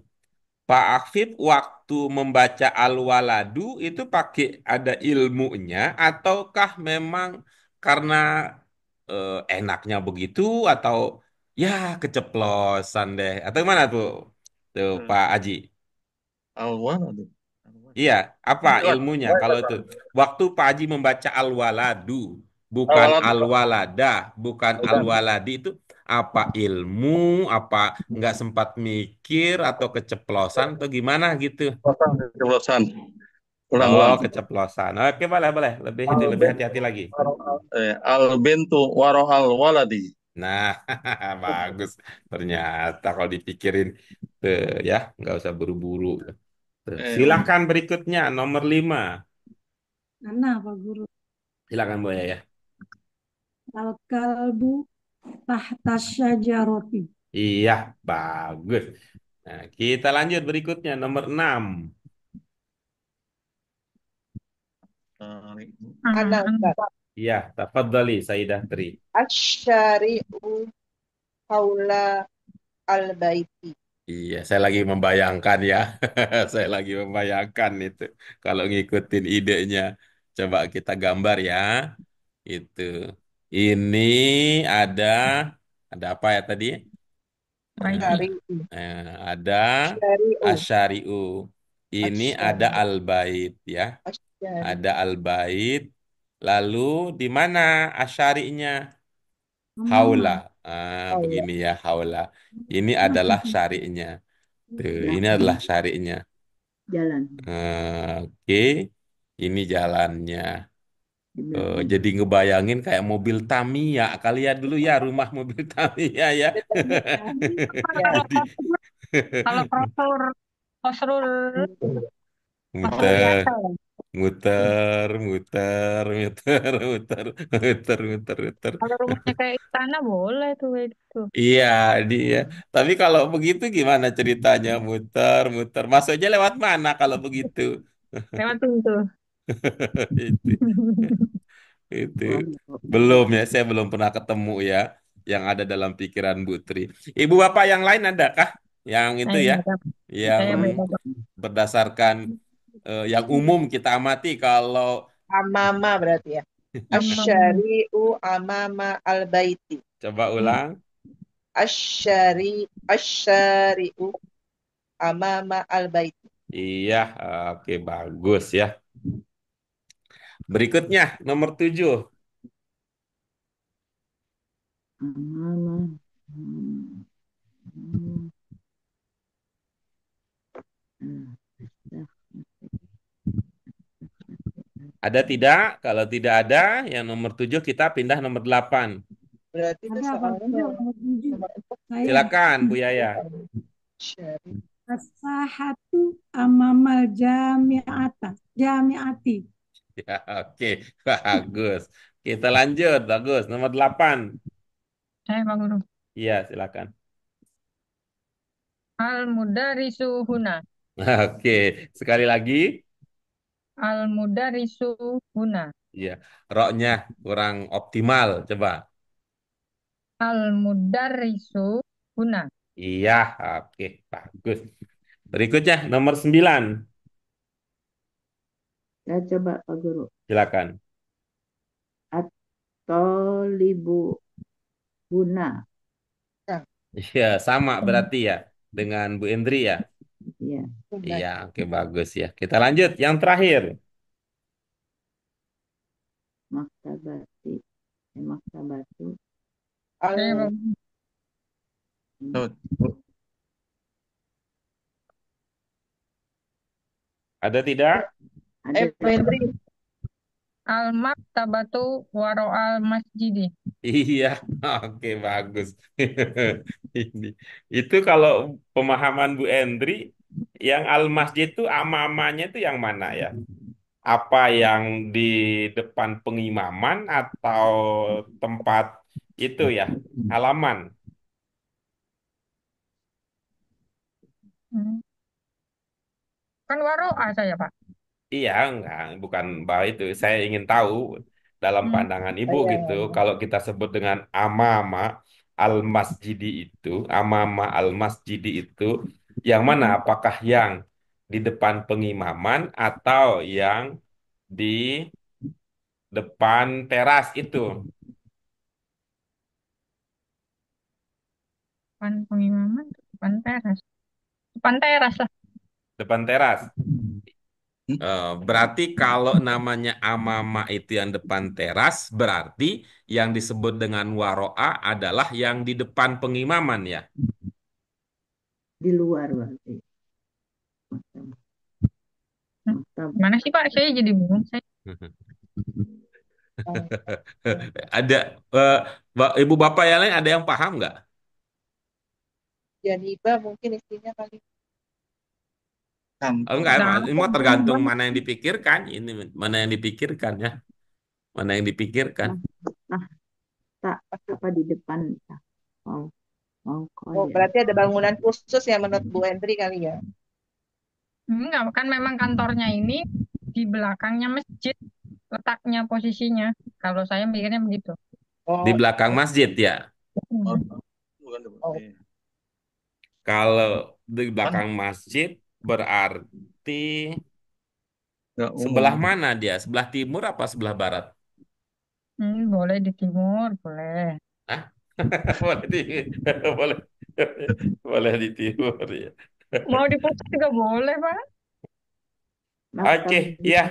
Pak Afif waktu membaca Al-Waladu itu pakai ada ilmunya ataukah memang karena enaknya begitu atau ya keceplosan deh atau gimana tuh Pak Haji? Al waladu. Iya, apa Jelas. ilmunya kalau itu? Waktu Pak Haji membaca Al-Waladu, Al bukan waladu. Al-Waladah, bukan Bukan. Al-Waladi itu apa ilmu, apa nggak sempat mikir atau keceplosan atau gimana gitu? Keceplosan. Oh, Ulang-ulang. keceplosan. Oke, boleh. Al Lebih bintu hati-hati lagi. al bintu waro al waladi. Nah, bagus. Ternyata kalau dipikirin, tuh, ya, nggak usah buru-buru. Tuh, Eh, silakan berikutnya, nomor 5. mana Pak Guru? Silakan Bu ya. Al-kalbu tahta syajaroti. Iya, bagus. Nah, kita lanjut berikutnya nomor 6. anak Ustaz. Iya, tafadhali Sayyidah Tri. Asyari'u haula al-baiti. Iya, saya lagi membayangkan ya. Saya lagi membayangkan itu. Kalau ngikutin idenya, coba kita gambar ya. Itu. Ini ada ada apa ya tadi? Baiti. Eh, Asyari'u. ada Asyari'u. asyari'u. Ini ada Asyari'u. al-bait ya. Ada Asyari'u. al-bait. Lalu di mana asyari'nya? Haula. Amama. Allah. Begini ya, haula. Ini adalah syari'nya. Tuh, ini adalah syari'nya. jalan Oke, ini jalannya. di belakang. Jadi ngebayangin kayak mobil Tamiya. Kali ya dulu ya rumah mobil Tamiya ya. Ya. Kalau Jadi kalau Rasul Rasul Rasul muter, biasa ya. muter. Kalau rumahnya kayak istana boleh tuh kayak gitu. Iya, dia. Tapi kalau begitu gimana ceritanya? Muter. Masuknya lewat mana kalau begitu? Lewat pintu. Itu. Itu belum ya, saya belum pernah ketemu ya yang ada dalam pikiran Bu Tri. Ibu bapak yang lain adakah yang itu Saya ya, beda. yang Saya beda. berdasarkan Yang umum kita amati kalau Amama berarti ya. Amam. Asyari'u amama al-baiti. coba ulang. Asyari'u amama al-baiti. Iya, oke bagus ya. Berikutnya nomor 7. Amama. Hmm. Hmm. Ada tidak? Kalau tidak ada, yang nomor 7 kita pindah nomor 8. Berarti itu Ada Pak soalnya Guru, yang nomor 7. nomor 4. Saya. Silakan Bu Yaya. Syari. As-sahatu amamal jamiati. Ya, oke, bagus. Kita lanjut, bagus. Nomor 8. Saya Pak Guru. Iya, silakan. Al-mudarisu huna. Oke, sekali lagi. Al-mudarisu huna. Iya, roknya kurang optimal. Coba. Al-mudarisu huna. Iya, oke, bagus. Berikutnya nomor 9. Ya, coba Pak Guru. Silakan. At-tolibu guna. Nah, Iya, sama berarti ya dengan Bu Endri ya. Ya, huna. Iya, oke bagus ya. Kita lanjut yang terakhir. maktabati. Maktabatu. Saya Pak Al Guru. Ada tidak? Ada Hendri. Al-maktabatu waro'al masjidi. Iya, oke bagus. Ini itu kalau pemahaman Bu Endri, yang al-masjid itu ama-amanya itu yang mana ya? Apa yang di depan pengimaman atau tempat itu ya, halaman? Hmm. Kan waro'a saya Pak. Iya, enggak, bukan bahwa itu. Saya ingin tahu dalam Hmm. pandangan Ibu Iya, gitu, kalau kita sebut dengan amama al-masjidi itu, amama al-masjidi itu, yang mana? Apakah yang di depan pengimaman atau yang di depan teras itu? Depan pengimaman, depan teras. Depan teras lah. Depan teras. Berarti kalau namanya amama itu yang depan teras, berarti yang disebut dengan waro'a adalah yang di depan pengimaman ya. di luar berarti. Maktab- Hmm. maktab- Gimana sih Pak? Saya jadi bingung. Saya. Ada ibu bapak yang lain ada yang paham nggak? Janibah mungkin istrinya kali. Oh, enggak, Nah, ini mau tergantung mana yang dipikirkan. Ini mana yang dipikirkan ya, mana yang dipikirkan. Nah, tak apa di depan tak. Mau Oh, kode. berarti ada bangunan khusus ya menurut Bu Hendri kali ya. enggak, kan memang kantornya ini di belakangnya masjid letaknya posisinya. Kalau saya mikirnya begitu. Di Oh, belakang masjid ya. oh. Kalau di belakang masjid berarti sebelah mana dia? Sebelah timur apa sebelah barat? Boleh di timur, boleh. Hah? Boleh di boleh boleh di timur ya. Mau di pusat juga boleh, Pak. Oke, Maktab ya.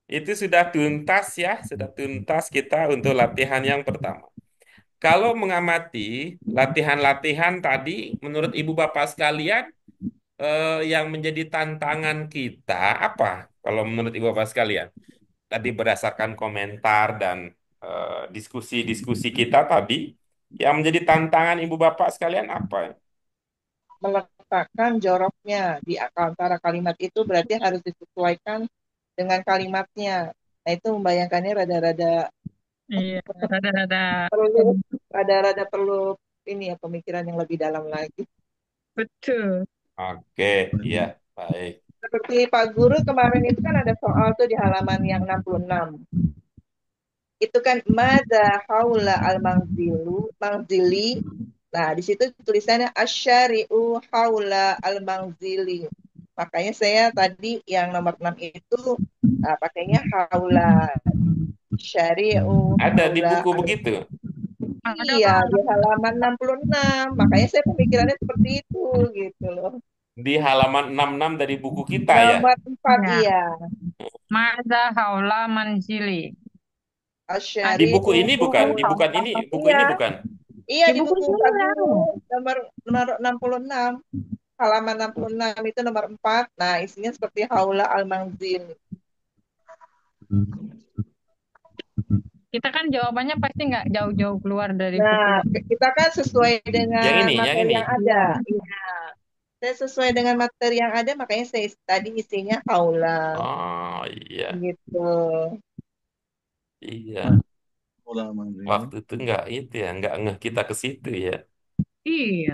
Itu sudah tuntas ya, sudah tuntas kita untuk latihan yang pertama. Kalau mengamati latihan-latihan tadi, menurut ibu bapak sekalian, yang menjadi tantangan kita apa? Kalau menurut ibu bapak sekalian, tadi berdasarkan komentar dan diskusi-diskusi kita tadi, yang menjadi tantangan ibu bapak sekalian apa? Meletakkan joroknya di antara kalimat itu berarti harus disesuaikan dengan kalimatnya. Nah, itu membayangkannya rada-rada Iya, rada-rada. perlu rada-rada perlu ini ya pemikiran yang lebih dalam lagi. Betul. Oke, iya, baik. Seperti Pak Guru kemarin itu kan ada soal tuh di halaman yang 66. Itu kan mada haula al-mangzili. Nah, di situ tulisannya asyari'u haula al-mangzili. Makanya saya tadi yang nomor 6 itu pakainya haula syari'u Ada di haula. buku begitu. Ada Iya, Kak. di halaman 66. Makanya saya pemikirannya seperti itu gitu loh. Di halaman 66 dari buku kita ya. Nomor 4 Ya. iya. Mada haula manzili. Di buku Asyari'u ini bukan, di Haula. bukan ini, buku iya. ini bukan. Iya Di di buku buku ini Pak ya. Guru nomor nomor 66. Halaman 66 itu nomor 4. Nah, isinya seperti haula al-manzil. Kita kan jawabannya pasti nggak jauh-jauh keluar dari buku. Nah, kita kan sesuai dengan Yang materi ini. yang ada. Iya. Saya sesuai dengan materi yang ada, makanya saya tadi isinya haula Oh iya, gitu. iya. Ulama ini. Waktu itu nggak ngeh kita ke situ ya. Iya.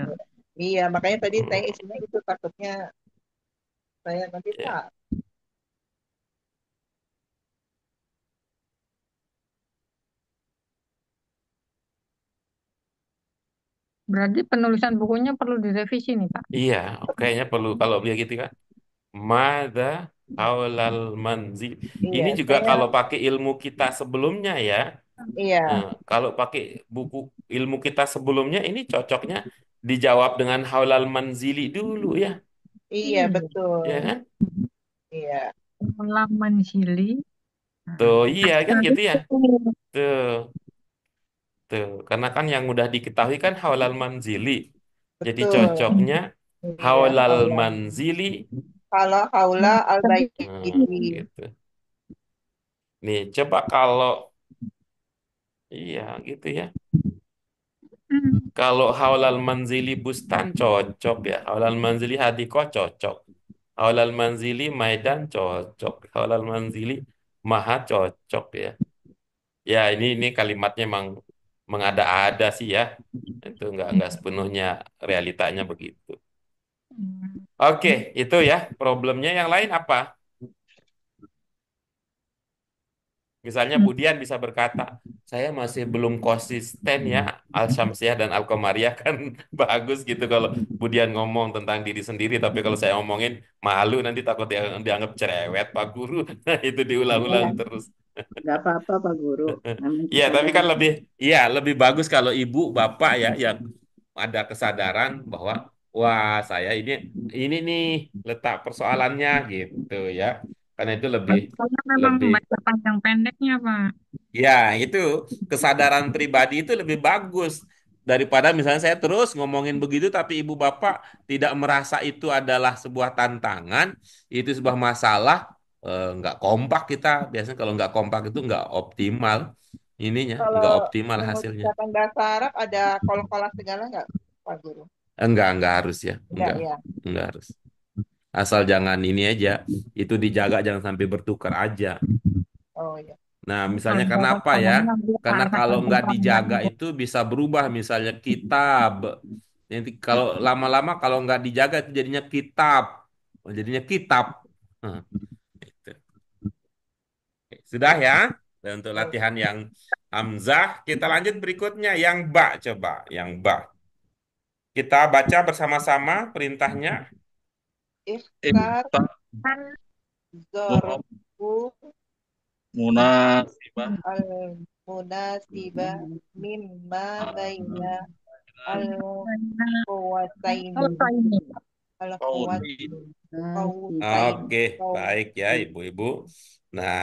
Iya, makanya tadi saya Hmm, isinya itu takutnya saya nanti ya. tak. Berarti penulisan bukunya perlu direvisi nih, Pak. Iya, kayaknya perlu kalau begitu kan. Mada haulal manzil. Iya, Ini juga saya kalau pakai ilmu kita sebelumnya ya. iya, Kalau pakai buku ilmu kita sebelumnya ini cocoknya dijawab dengan haulal manzili dulu ya. iya Iya. betul. Ya kan? Iya. Haula manzili. Tuh, iya kan gitu ya. Tuh, tuh. Karena kan yang udah diketahui kan haulal manzili. Jadi Betul. cocoknya Iya, haulal haula. manzili. Kalau haula al-baiti. Gitu. Nih, coba kalau iya gitu ya. Kalau haulal manzili bustan cocok ya. Haulal manzili hadikoh cocok. Haulal manzili maidan cocok. Haulal manzili maha cocok ya. Ya ini kalimatnya emang mengada-ada sih ya. Itu nggak sepenuhnya realitanya begitu. Oke, itu ya problemnya. Yang lain apa? Misalnya Budian bisa berkata, saya masih belum konsisten ya, Al-Syamsiah dan Al-Qamariyah kan bagus gitu kalau Budian ngomong tentang diri sendiri, tapi kalau saya ngomongin malu nanti takut dianggap cerewet Pak Guru. Nah, itu diulang-ulang Ya, terus. nggak apa-apa Pak Guru. Namanya Iya, tapi kan kesadaran. lebih bagus kalau ibu, bapak ya yang ada kesadaran bahwa wah saya ini nih letak persoalannya gitu ya. Karena itu lebih Karena memang lebih baca panjang pendeknya, Pak. ya itu kesadaran pribadi itu lebih bagus daripada misalnya saya terus ngomongin begitu tapi ibu bapak tidak merasa itu adalah sebuah tantangan, itu sebuah masalah, nggak kompak kita. Biasanya kalau nggak kompak itu nggak optimal ininya, nggak Kalau optimal hasilnya. mengucapkan bahasa Arab ada kol-kolah segala nggak, Pak Guru? Enggak harus ya, Enggak ya. enggak harus. Asal jangan ini aja, itu dijaga jangan sampai bertukar aja. Oh ya. Nah, Kalau misalnya dapat kenapa ya? kamunya dia Karena arah kalau nggak dijaga kontemporer. itu bisa berubah. Misalnya kitab. Nanti kalau lama-lama kalau nggak dijaga itu jadinya kitab. Oh, jadinya kitab. Nah, itu. Oke, sudah ya. Dan untuk Oh, latihan yang Hamzah, kita lanjut berikutnya yang ba coba, yang ba. Kita baca bersama-sama perintahnya. ikhtar Iftar zorfu munasibah al-munasibah mimma baina al-quwataini Selesai ini. al-quwataini Nah, qautaini Oke, baik ya ibu-ibu. Nah,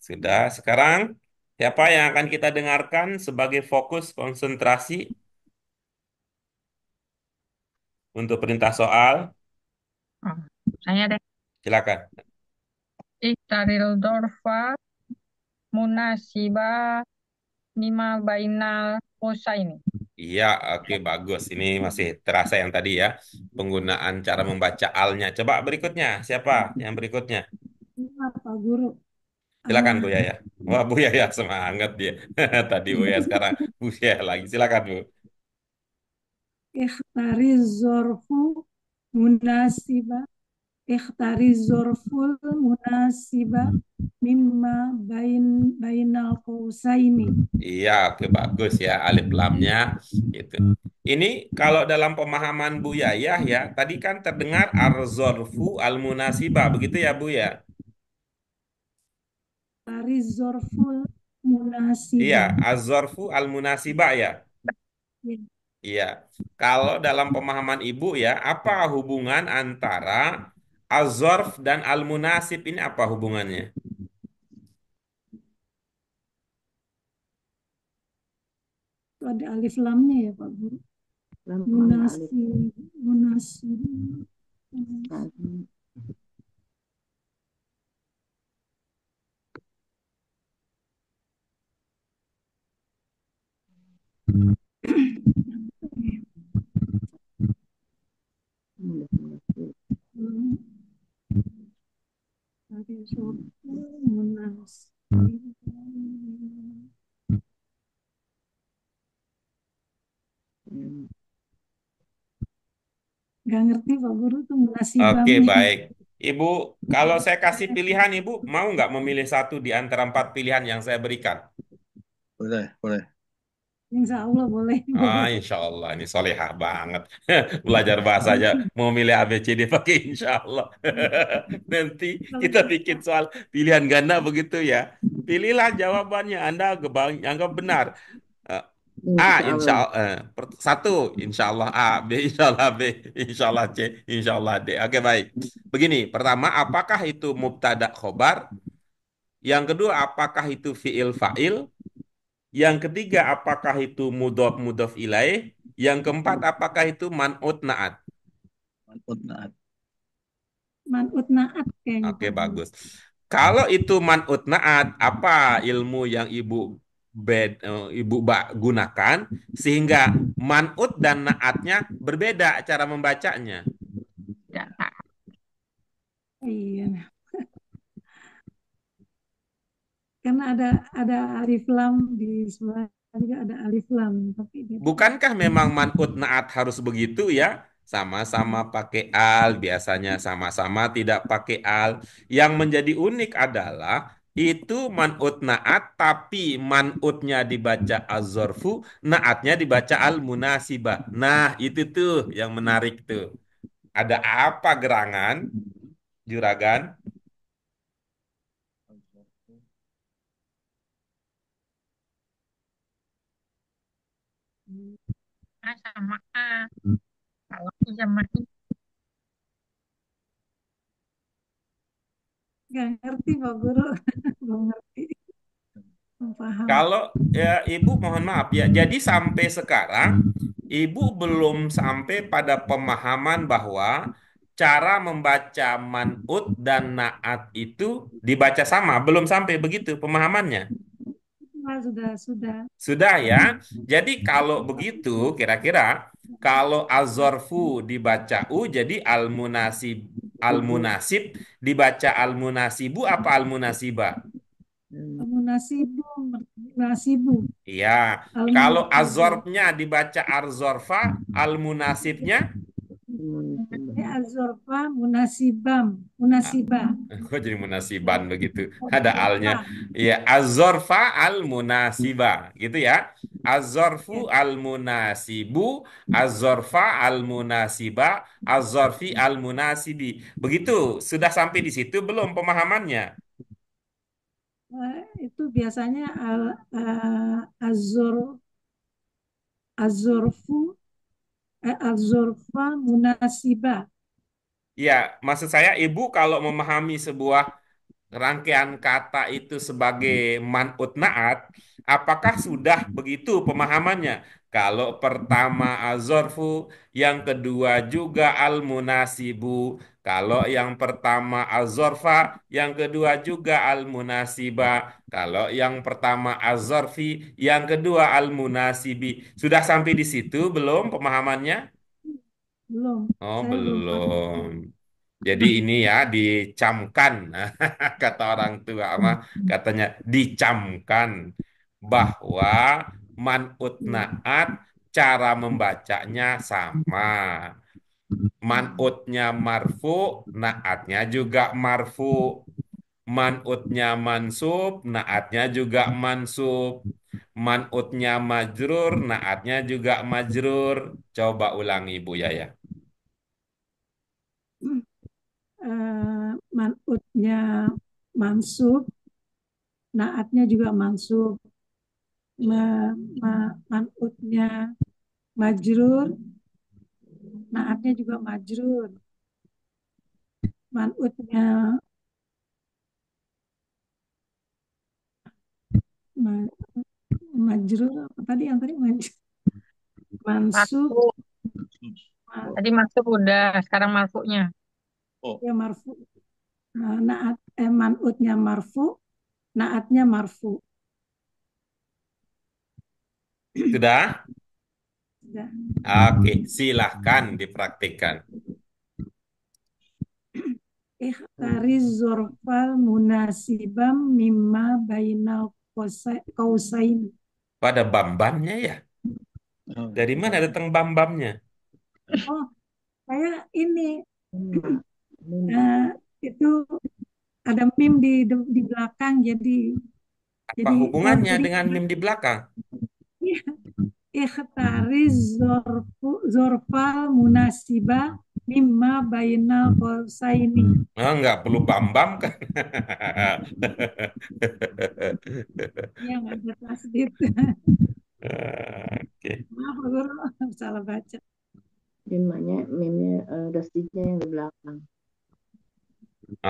sudah. Sekarang siapa yang akan kita dengarkan sebagai fokus konsentrasi untuk perintah soal? Oh, saya deh. Silakan. Ihtaril dorfa munasiba mima bainal ini. Iya, oke bagus. Ini masih terasa yang tadi ya, penggunaan cara membaca alnya. Coba berikutnya, siapa yang berikutnya? Iya, Pak Guru. Silakan Ah, Bu Yaya. Wah, Bu Yaya semangat dia. Tadi Bu Yaya, sekarang Bu Yaya lagi. Silakan Bu. ikhtari zorfu munasiba. Ikhtari zorful munasiba mimma bainal qausaini. Iya, oke bagus ya. Alif lamnya itu. Ini kalau dalam pemahaman Bu Yayah ya, tadi kan terdengar arzorfu al-munasibah, begitu ya Bu ya? Dari zorful Iya, munasibah. arzorfu al-munasibah ya. Ya, Iya. Kalau dalam pemahaman Ibu ya, apa hubungan antara azorf dan al-munasib ini apa hubungannya? itu ada alif lamnya ya Pak Guru. Lam mana alif Munasib. tadi. Dari zorful munasib. Gak ngerti Pak Guru tuh Oke, munasibamnya. baik. Ibu, kalau saya kasih pilihan, Ibu mau nggak memilih satu di antara empat pilihan yang saya berikan? Boleh, boleh. Insya Allah boleh, Ah, boleh. insya Allah ini solehah banget. Belajar bahasa aja mau milih ABCD pakai insya Allah. Nanti Kalau kita bikin soal pilihan ganda begitu ya. Pilihlah jawabannya Anda anggap benar. Eh, A, Insya insya Allah. Allah. Satu, insya Allah A. B, insya Allah B. Insya Allah C. Insya Allah D. Oke, baik. Begini, pertama, apakah itu mubtada khobar? Yang kedua, apakah itu fiil fa'il? Yang ketiga, apakah itu mudhof mudhof ilaih? Yang keempat, apakah itu man'ut na'at? Manut naat. manut naat kayaknya Oke, Pak Guru. bagus. Kalau itu man'ut na'at, apa ilmu yang gunakan sehingga man'ut dan na'atnya berbeda cara membacanya? Tidak tak. Iya, karena ada alif lam di sebelah juga ada alif lam, tapi dia Bukankah memang man'ut na'at harus begitu ya? Sama-sama pakai al, biasanya sama-sama tidak pakai al. Yang menjadi unik adalah itu man'ut na'at, tapi man'utnya dibaca az-zorfu, na'atnya dibaca al-munasibah. Nah, itu tuh yang menarik tuh. Ada apa gerangan, juragan? A sama A. Kalau I sama I. nggak ngerti Pak Guru, belum ngerti, belum paham. Kalau ya, Ibu mohon maaf ya, jadi sampai sekarang Ibu belum sampai pada pemahaman bahwa cara membaca man'ut dan na'at itu dibaca sama, belum sampai begitu pemahamannya. Sudah. Sudah ya. Jadi kalau begitu kira-kira kalau azorfu dibaca u jadi al-munasib dibaca al-munasibu apa al-munasibah? Munasibu, nasibu, Iya, kalau al-munasibu. azorfnya dibaca arzorfa, al-munasibnya, Ini azorfa munasibam, munasibah. kok jadi munasiban begitu? Ada alnya. Azorfa. Iya, azorfa al-munasiba, gitu ya. Azorfu Ya. al-munasibu, azorfa al-munasiba, azorfi al-munasibi. Begitu, sudah sampai di situ belum pemahamannya? Itu biasanya azor azorfu azorfa munasibah. Ya, maksud saya ibu kalau memahami sebuah rangkaian kata itu sebagai man'ut na'at, apakah sudah begitu pemahamannya? Kalau pertama azorfu, yang kedua juga al-munasibu. Kalau yang pertama azorfa, yang kedua juga al-munasiba. Kalau yang pertama azorfi, yang kedua al-munasibi. Sudah sampai di situ belum pemahamannya? Belum, Oh, saya belum paham. belum. Jadi ini ya dicamkan, kata orang tua mah katanya dicamkan bahwa man'ut na'at cara membacanya sama. Man'utnya marfu, na'atnya juga marfu. Man'utnya mansub, naatnya juga mansub. Man'utnya majrur, naatnya juga majrur. Coba ulangi Bu Yaya. Man'utnya mansub, naatnya juga mansub. Man'utnya majrur, naatnya juga majrur. Man'utnya ma- majrur apa tadi yang tadi mansub, Marfu. Tadi maksud udah, sekarang marfu'nya. ya marfu. Man'utnya marfu, naatnya marfu. Sudah? Sudah. Oke, silahkan dipraktikkan. Ikhtariz zorfal munasibam mimma bainal kausain. Pada bam-bamnya ya? Dari mana datang bam-bamnya? Oh, saya ini Mim. itu ada mim di belakang, jadi Apa hubungannya dengan mim di belakang? iya, ikhtariz zorfal munasiba mimma bainal kausaini. Oh, nggak perlu bam-bam kan? Iya, nggak ada tasdid. Oke, Maaf, Pak Guru, salah baca. Mimnya dasdiknya yang di belakang.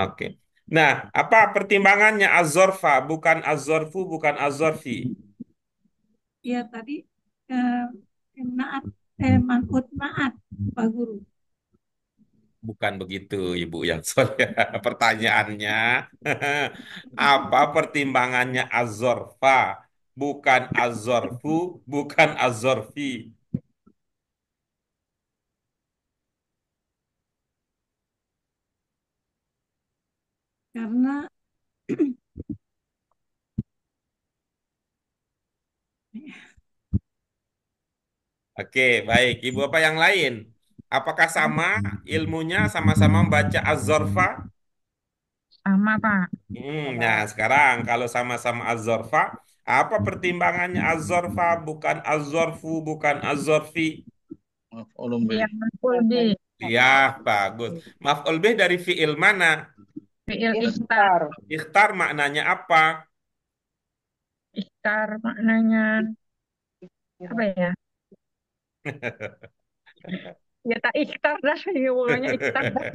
oke. Nah, apa pertimbangannya azorfa, bukan azorfu, bukan azorfi? Iya, tadi eh, naat, manut naat, Pak Guru. Bukan begitu, Ibu yang soalnya pertanyaannya. Apa pertimbangannya azorfa, bukan azorfu, bukan azorfi? Karena Oke, baik. Ibu apa yang lain? Apakah sama ilmunya sama-sama membaca az-zorfa? Sama, Pak. Nah, sekarang kalau sama-sama az-zorfa, apa pertimbangannya az-zorfa bukan az-zorfu, bukan az-zorfi? Dia maf'ul bih. Ya, bagus. Maf'ul bih dari fi'il mana? Fi'il ikhtar. Ikhtar. Ikhtar maknanya apa? Ikhtar maknanya apa ya? Ya tak ikhtar dah. Hubungannya ikhtar dah.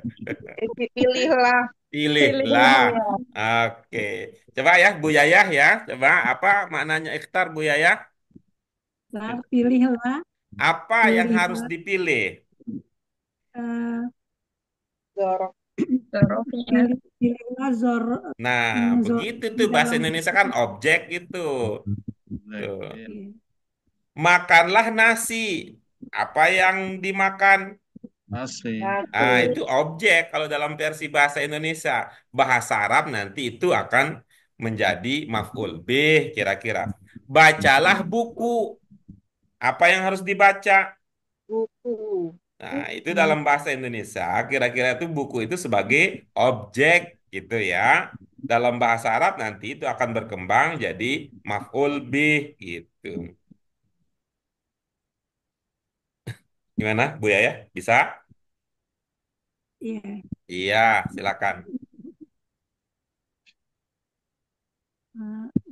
Pilihlah. Pilihlah. Pilih. Oke. Coba ya, Bu Yayah ya. Coba apa maknanya ikhtar, Bu Yayah? pilihlah, Apa yang harus pilihlah, dipilih? eh, Zorok. Zorofnya. pilihlah Nah, zor begitu di tuh bahasa dalam Indonesia kan objek gitu. Tuh. iya. Makanlah nasi. Apa yang dimakan? Nasi. Ah, Nasi. itu objek kalau dalam versi bahasa Indonesia. Bahasa Arab nanti itu akan menjadi maf'ul bih kira-kira. Bacalah buku. Apa yang harus dibaca? Buku. Nah, itu dalam bahasa Indonesia, kira-kira itu buku itu sebagai objek gitu ya. Dalam bahasa Arab nanti itu akan berkembang jadi maf'ul bih gitu. Gimana, Bu Yaya? Bisa? Iya. Iya, silakan.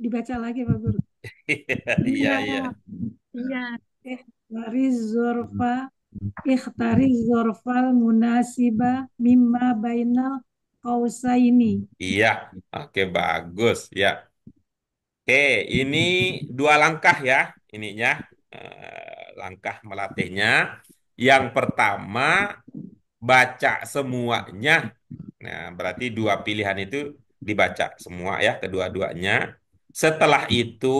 Dibaca lagi Pak Guru. Iya, Iya. iya. Iya. Ikhtari zorfa, ikhtari zorfal munasiba mimma bainal kausaini. Iya. Oke, bagus. Ya. Oke, ini dua langkah ya ininya. Langkah melatihnya. Yang pertama, baca semuanya. Nah, berarti dua pilihan itu dibaca semua ya, kedua-duanya. Setelah itu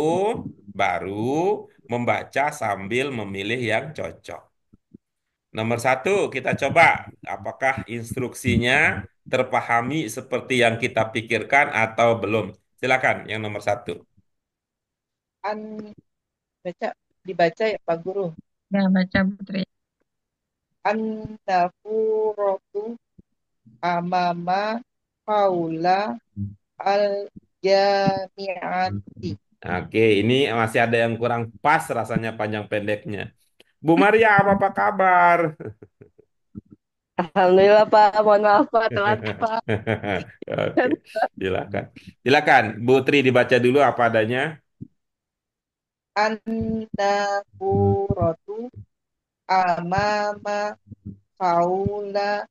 baru membaca sambil memilih yang cocok. Nomor satu, kita coba apakah instruksinya terpahami seperti yang kita pikirkan atau belum. Silakan yang nomor satu. An baca dibaca ya Pak Guru. Ya, baca Putri. An-nafuratu amama haula al-jami'ati. Oke, ini masih ada yang kurang pas rasanya panjang pendeknya. Bu Maria, apa kabar? Alhamdulillah Pak, mohon maaf Pak, telat Pak. Oke, silakan. Silakan, Bu Tri dibaca dulu apa adanya. An-nafuratu amama kaula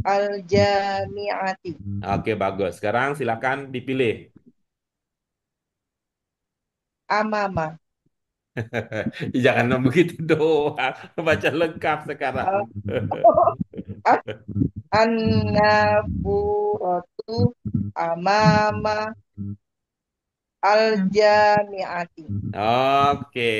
al-jami'ati. Oke, bagus. Sekarang silakan dipilih. Amama. Jangan begitu doang. Baca lengkap sekarang. An-nafuratu amama al-jami'ati. Oke,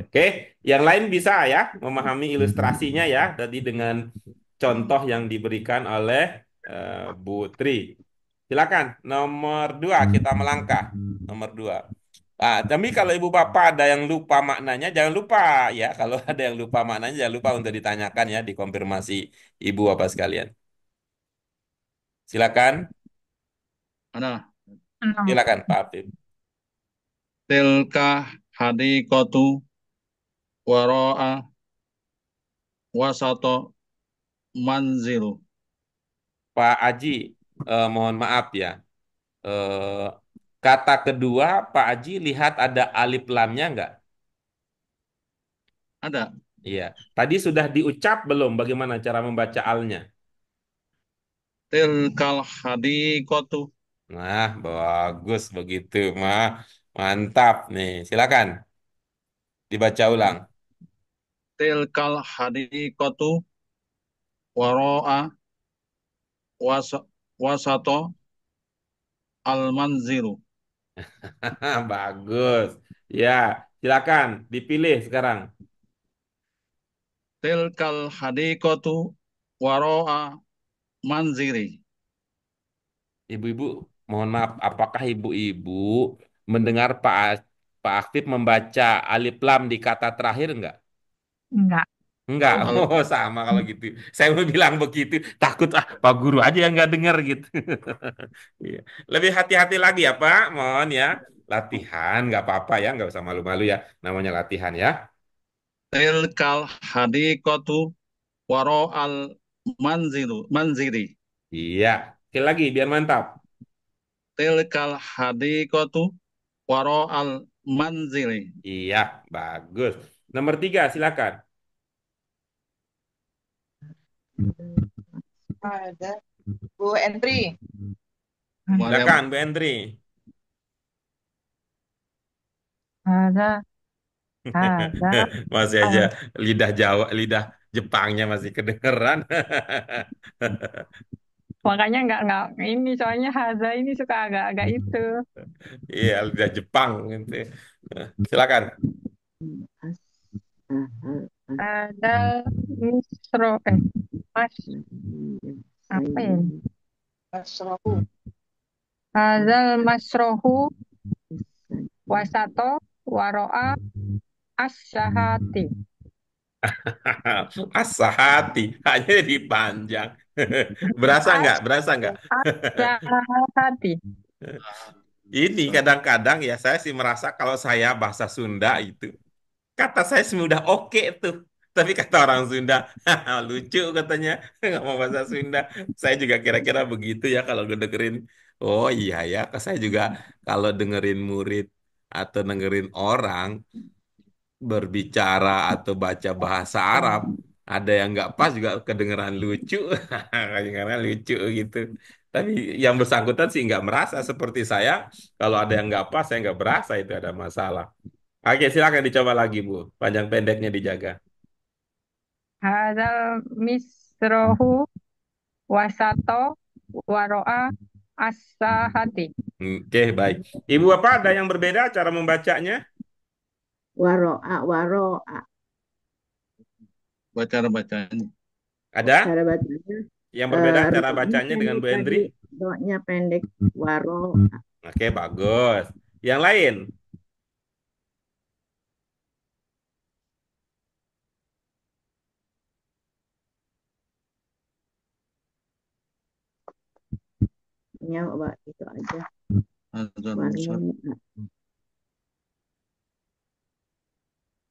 oke. Yang lain bisa ya memahami ilustrasinya ya. Tadi dengan contoh yang diberikan oleh Bu Tri. Silakan. Nomor 2 kita melangkah. Nomor 2. Ah, tapi kalau ibu bapak ada yang lupa maknanya, jangan lupa ya. Kalau ada yang lupa maknanya, jangan lupa untuk ditanyakan ya, dikonfirmasi ibu bapak sekalian. Silakan, Ada. Enam. silakan Pak Afif. Tilka hadiqatu waro'a wasato manzilu. Pak Aji, mohon maaf ya. Eh, Kata kedua, Pak Aji lihat ada alif lamnya nggak? Ada. Iya. Tadi sudah diucap belum? Bagaimana cara membaca alnya? Tilkal hadiqatu. Nah, bagus begitu, mah. Mantap nih. Silakan dibaca ulang. Tilkal hadiqatu waro'a wasato al-manzilu. Bagus. Ya, silakan dipilih sekarang. Tilkal hadiqatu waro'a manzili. Ibu-ibu, mohon maaf, apakah ibu-ibu mendengar Pak Aktif membaca alif lam di kata terakhir enggak? Enggak. Enggak, Al- oh sama kalau gitu. Saya mau bilang begitu, takut Pak Guru aja yang nggak dengar gitu. Iya. Lebih hati-hati lagi ya Pak, mohon ya. Latihan nggak apa-apa ya, nggak usah malu-malu ya. Namanya latihan ya. Tilkal hadiqatu waro'al manzili. Iya. Sekali lagi biar mantap. Tilkal hadiqatu waro'al manzili. Iya, bagus. Nomor 3, silakan. Ada Bu Entri. Mariam. Silakan Bu Endri. Ada, ada. Masih aja Oh, lidah Jawa, lidah Jepangnya masih kedengeran. makanya nggak ini soalnya Haza ini suka agak-agak itu. Iya, lidah Jepang gitu. Silakan. Ada misro mas apa ya? Masrohu. Hazal masrohu wasato waroa asyahati. Asahati, hanya dipanjang. Berasa nggak? Berasa nggak? Asyahati. Ini kadang-kadang ya saya sih merasa kalau saya bahasa Sunda itu kata saya semua udah oke tuh. Tapi kata orang Sunda, lucu katanya nggak mau bahasa Sunda. Saya juga kira-kira begitu ya kalau dengerin. Oh iya ya, saya juga kalau dengerin murid atau dengerin orang berbicara atau baca bahasa Arab, ada yang nggak pas juga kedengeran lucu, karena lucu gitu. Tapi yang bersangkutan sih nggak merasa seperti saya. Kalau ada yang nggak pas, saya nggak berasa itu ada masalah. Oke, silakan dicoba lagi, Bu. Panjang pendeknya dijaga. Hazal misrohu wasato waroa asyahati. Oke, baik. Ibu Bapak ada yang berbeda cara membacanya? Waro'a, waro'a. Baca-bacanya. Ada Cara bacanya, yang berbeda cara roknya bacanya dengan pendek Bu tadi. Hendri? Roknya pendek, waro'a. Oke, bagus. Yang lain? Ya, Mbak, itu aja. Azan Waro'a.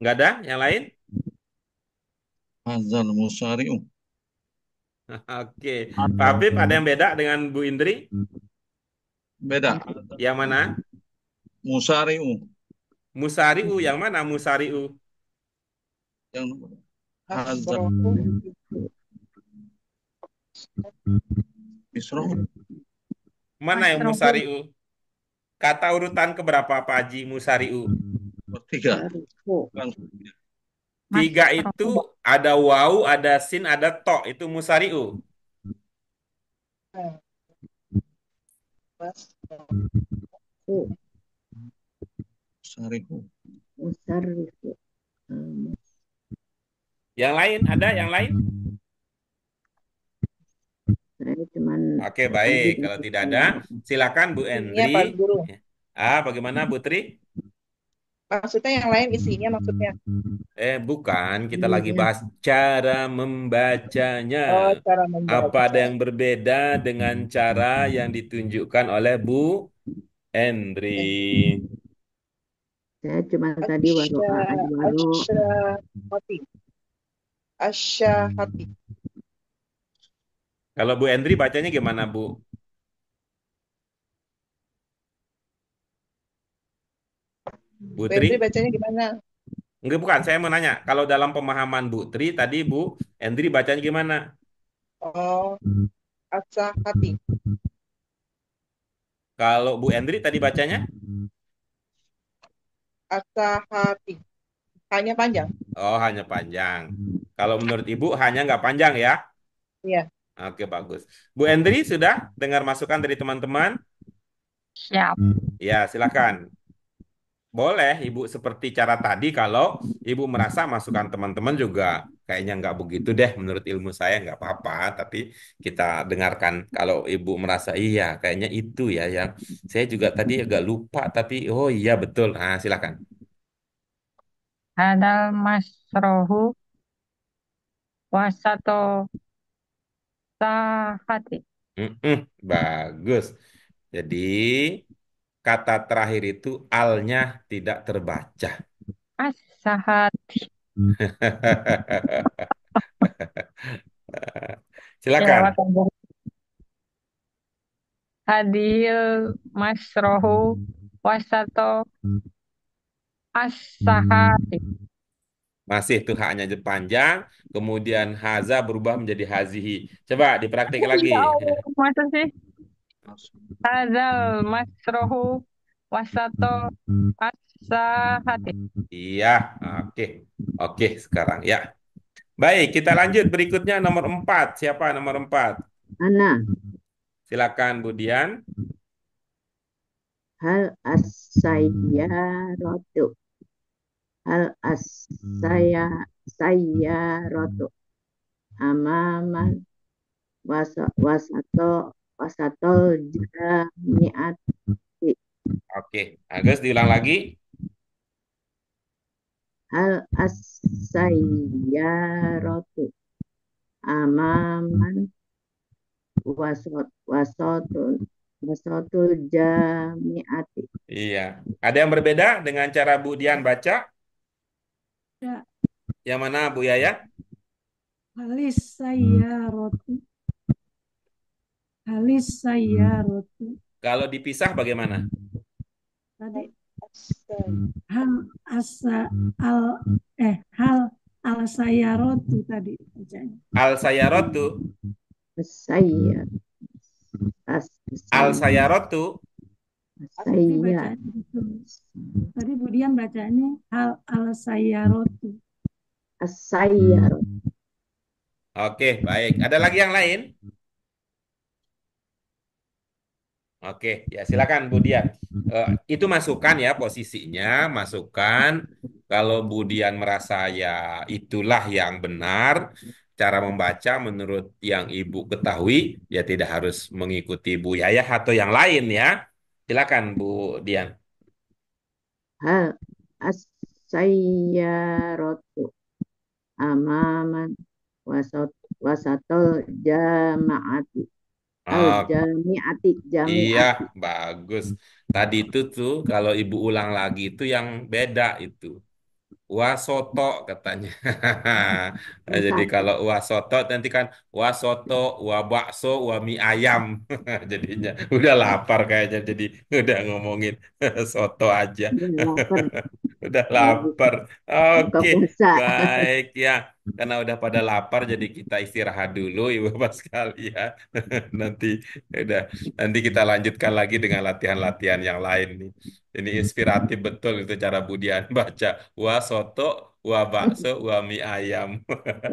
Nggak ada yang lain? Hazal musari'u. Oke. Pak Habib, ada yang beda dengan Bu Indri? Beda. Yang mana? Musari'u. Musari'u, yang mana Musari'u? Yang hazal Hasrohu. misrohu. Mana yang Masrohu. Musari'u? Kata urutan keberapa Pak Haji Musari'u? Tiga. Syarifu. Langsung. Tiga itu Masrohu. ada waw, ada sin, ada to. Itu Musari'u. Nah, Mas. Fu. Musari'u. Musarrifu. Yang lain, ada yang lain? Saya cuman Oke, tadi baik. Kalau tidak ada, silakan Bu Isinya Endri. Pak Guru. Bagaimana Bu Tri? Maksudnya yang lain isinya maksudnya. Bukan. Kita lagi Iya. bahas cara membacanya. Oh, cara Apa ada membaca. yang berbeda dengan cara yang ditunjukkan oleh Bu Endri? Saya cuman tadi waro'a adwaru. Asyahati. Asyahati. Kalau Bu Endri bacanya gimana, Bu? Bu Tri? Febri bacanya gimana? Enggak, bukan. Saya mau nanya. Kalau dalam pemahaman Bu Tri, tadi Bu Endri bacanya gimana? Oh, asyahati. Kalau Bu Endri tadi bacanya? Asyahati. Hanya panjang. Oh, hanya panjang. Kalau menurut Ibu, hanya nggak panjang ya? Iya. Oke, bagus. Bu Endri, sudah dengar masukan dari teman-teman? Siap. Ya, silakan. Boleh Ibu seperti cara tadi kalau Ibu merasa masukan teman-teman juga kayaknya nggak begitu deh menurut ilmu saya nggak apa-apa. Tapi kita dengarkan kalau Ibu merasa iya kayaknya itu ya yang saya juga tadi agak lupa tapi oh iya betul. Nah, silakan. Hadal masrohu wasato sahati. Bagus. Jadi kata terakhir itu alnya tidak terbaca. As-sahati. Silakan. Lewat tembok. Hadil masrohu wasato as-sahati. Masih tuh haknya panjang, kemudian haza berubah menjadi hazihi. Coba dipraktik lagi. Ya Allah, masa sih? Hadal masrohu wasato as-sahati. Iya, oke. Oke, sekarang ya. Baik, kita lanjut berikutnya nomor 4. Siapa nomor 4? Ana. Silakan, Bu Dian. Hal as-sayyaratu. Hal as-sayyaratu. Amaman wasatol jami'at. Oke, Agus diulang lagi. Hal as-sayyaratu. Amaman wasatul jami'ati. Iya. Ada yang berbeda dengan cara Bu Dian baca? Ya, Yang mana, Bu Yaya? halis sayyaratu. Halis sayyaratu. Kalau dipisah bagaimana? Tadi Asa- hal asa al hal al sayyaratu tadi bacanya. Al sayaratu, Sayyar. al sayaratu. Tadi Sayyar. bacanya gitu. Tadi Budian bacanya hal al sayyaratu. Sayyar. Oke, baik. Ada lagi yang lain? Oke, ya silakan Bu Dian. Itu masukan ya posisinya, masukan. Kalau Bu Dian merasa ya itulah yang benar, cara membaca menurut yang Ibu ketahui, ya tidak harus mengikuti Bu Yayah atau yang lain ya. Silakan Bu Dian. Hal as-sayyaratu amaman wasatul jama'ati. Oh, Jami'ati. iya, Jami'ati. bagus. Tadi itu tuh kalau Ibu ulang lagi itu yang beda itu. wasoto katanya. Nah, Yang jadi satu. kalau wasoto nanti kan wasoto, wa bakso, wa mie ayam. Jadinya udah lapar kayaknya jadi udah ngomongin soto aja. Dia lapar. Udah Ya, lapar. buka Oke, puasa. baik ya. Karena udah pada lapar jadi kita istirahat dulu Ibu Bapak sekalian. Nanti udah nanti kita lanjutkan lagi dengan latihan-latihan yang lain nih. Ini inspiratif betul itu cara Budian baca. Wah soto, wah bakso, wah mie ayam.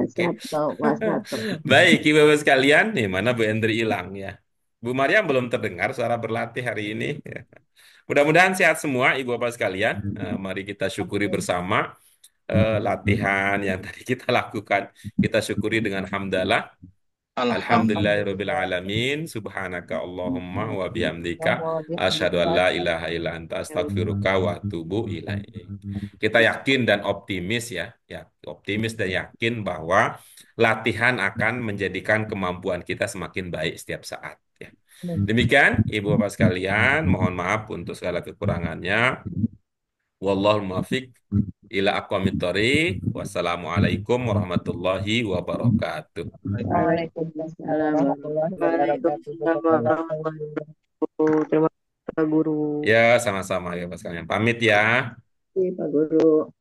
Oke. Wasato, wasato. Baik, Ibu-Ibu sekalian, nih mana Bu Endri hilang ya. Bu Maryam belum terdengar suara berlatih hari ini. Mudah-mudahan sehat semua Ibu Bapak sekalian. Mari kita syukuri Oke. bersama latihan yang tadi kita lakukan. Kita syukuri dengan hamdalah. Alhamdulillah. Alhamdulillahirabbil alamin. Subhanaka Allahumma wa bihamdika Allahumma asyhadu an bihamdika la ilaha illa anta astaghfiruka wa atubu ilaik. Kita yakin dan optimis ya, ya, optimis dan yakin bahwa latihan akan menjadikan kemampuan kita semakin baik setiap saat ya. Demikian Ibu Bapak sekalian, mohon maaf untuk segala kekurangannya. Wallahul muwaffiq ila aqwamit thoriq. Wassalamualaikum warahmatullahi wabarakatuh. Waalaikumsalam warahmatullahi wabarakatuh. Waalaikumsalam warahmatullahi wabarakatuh. Terima kasih Pak Guru. Ya, sama-sama ya Pak sekalian. Pamit ya. Oke, Pak Guru.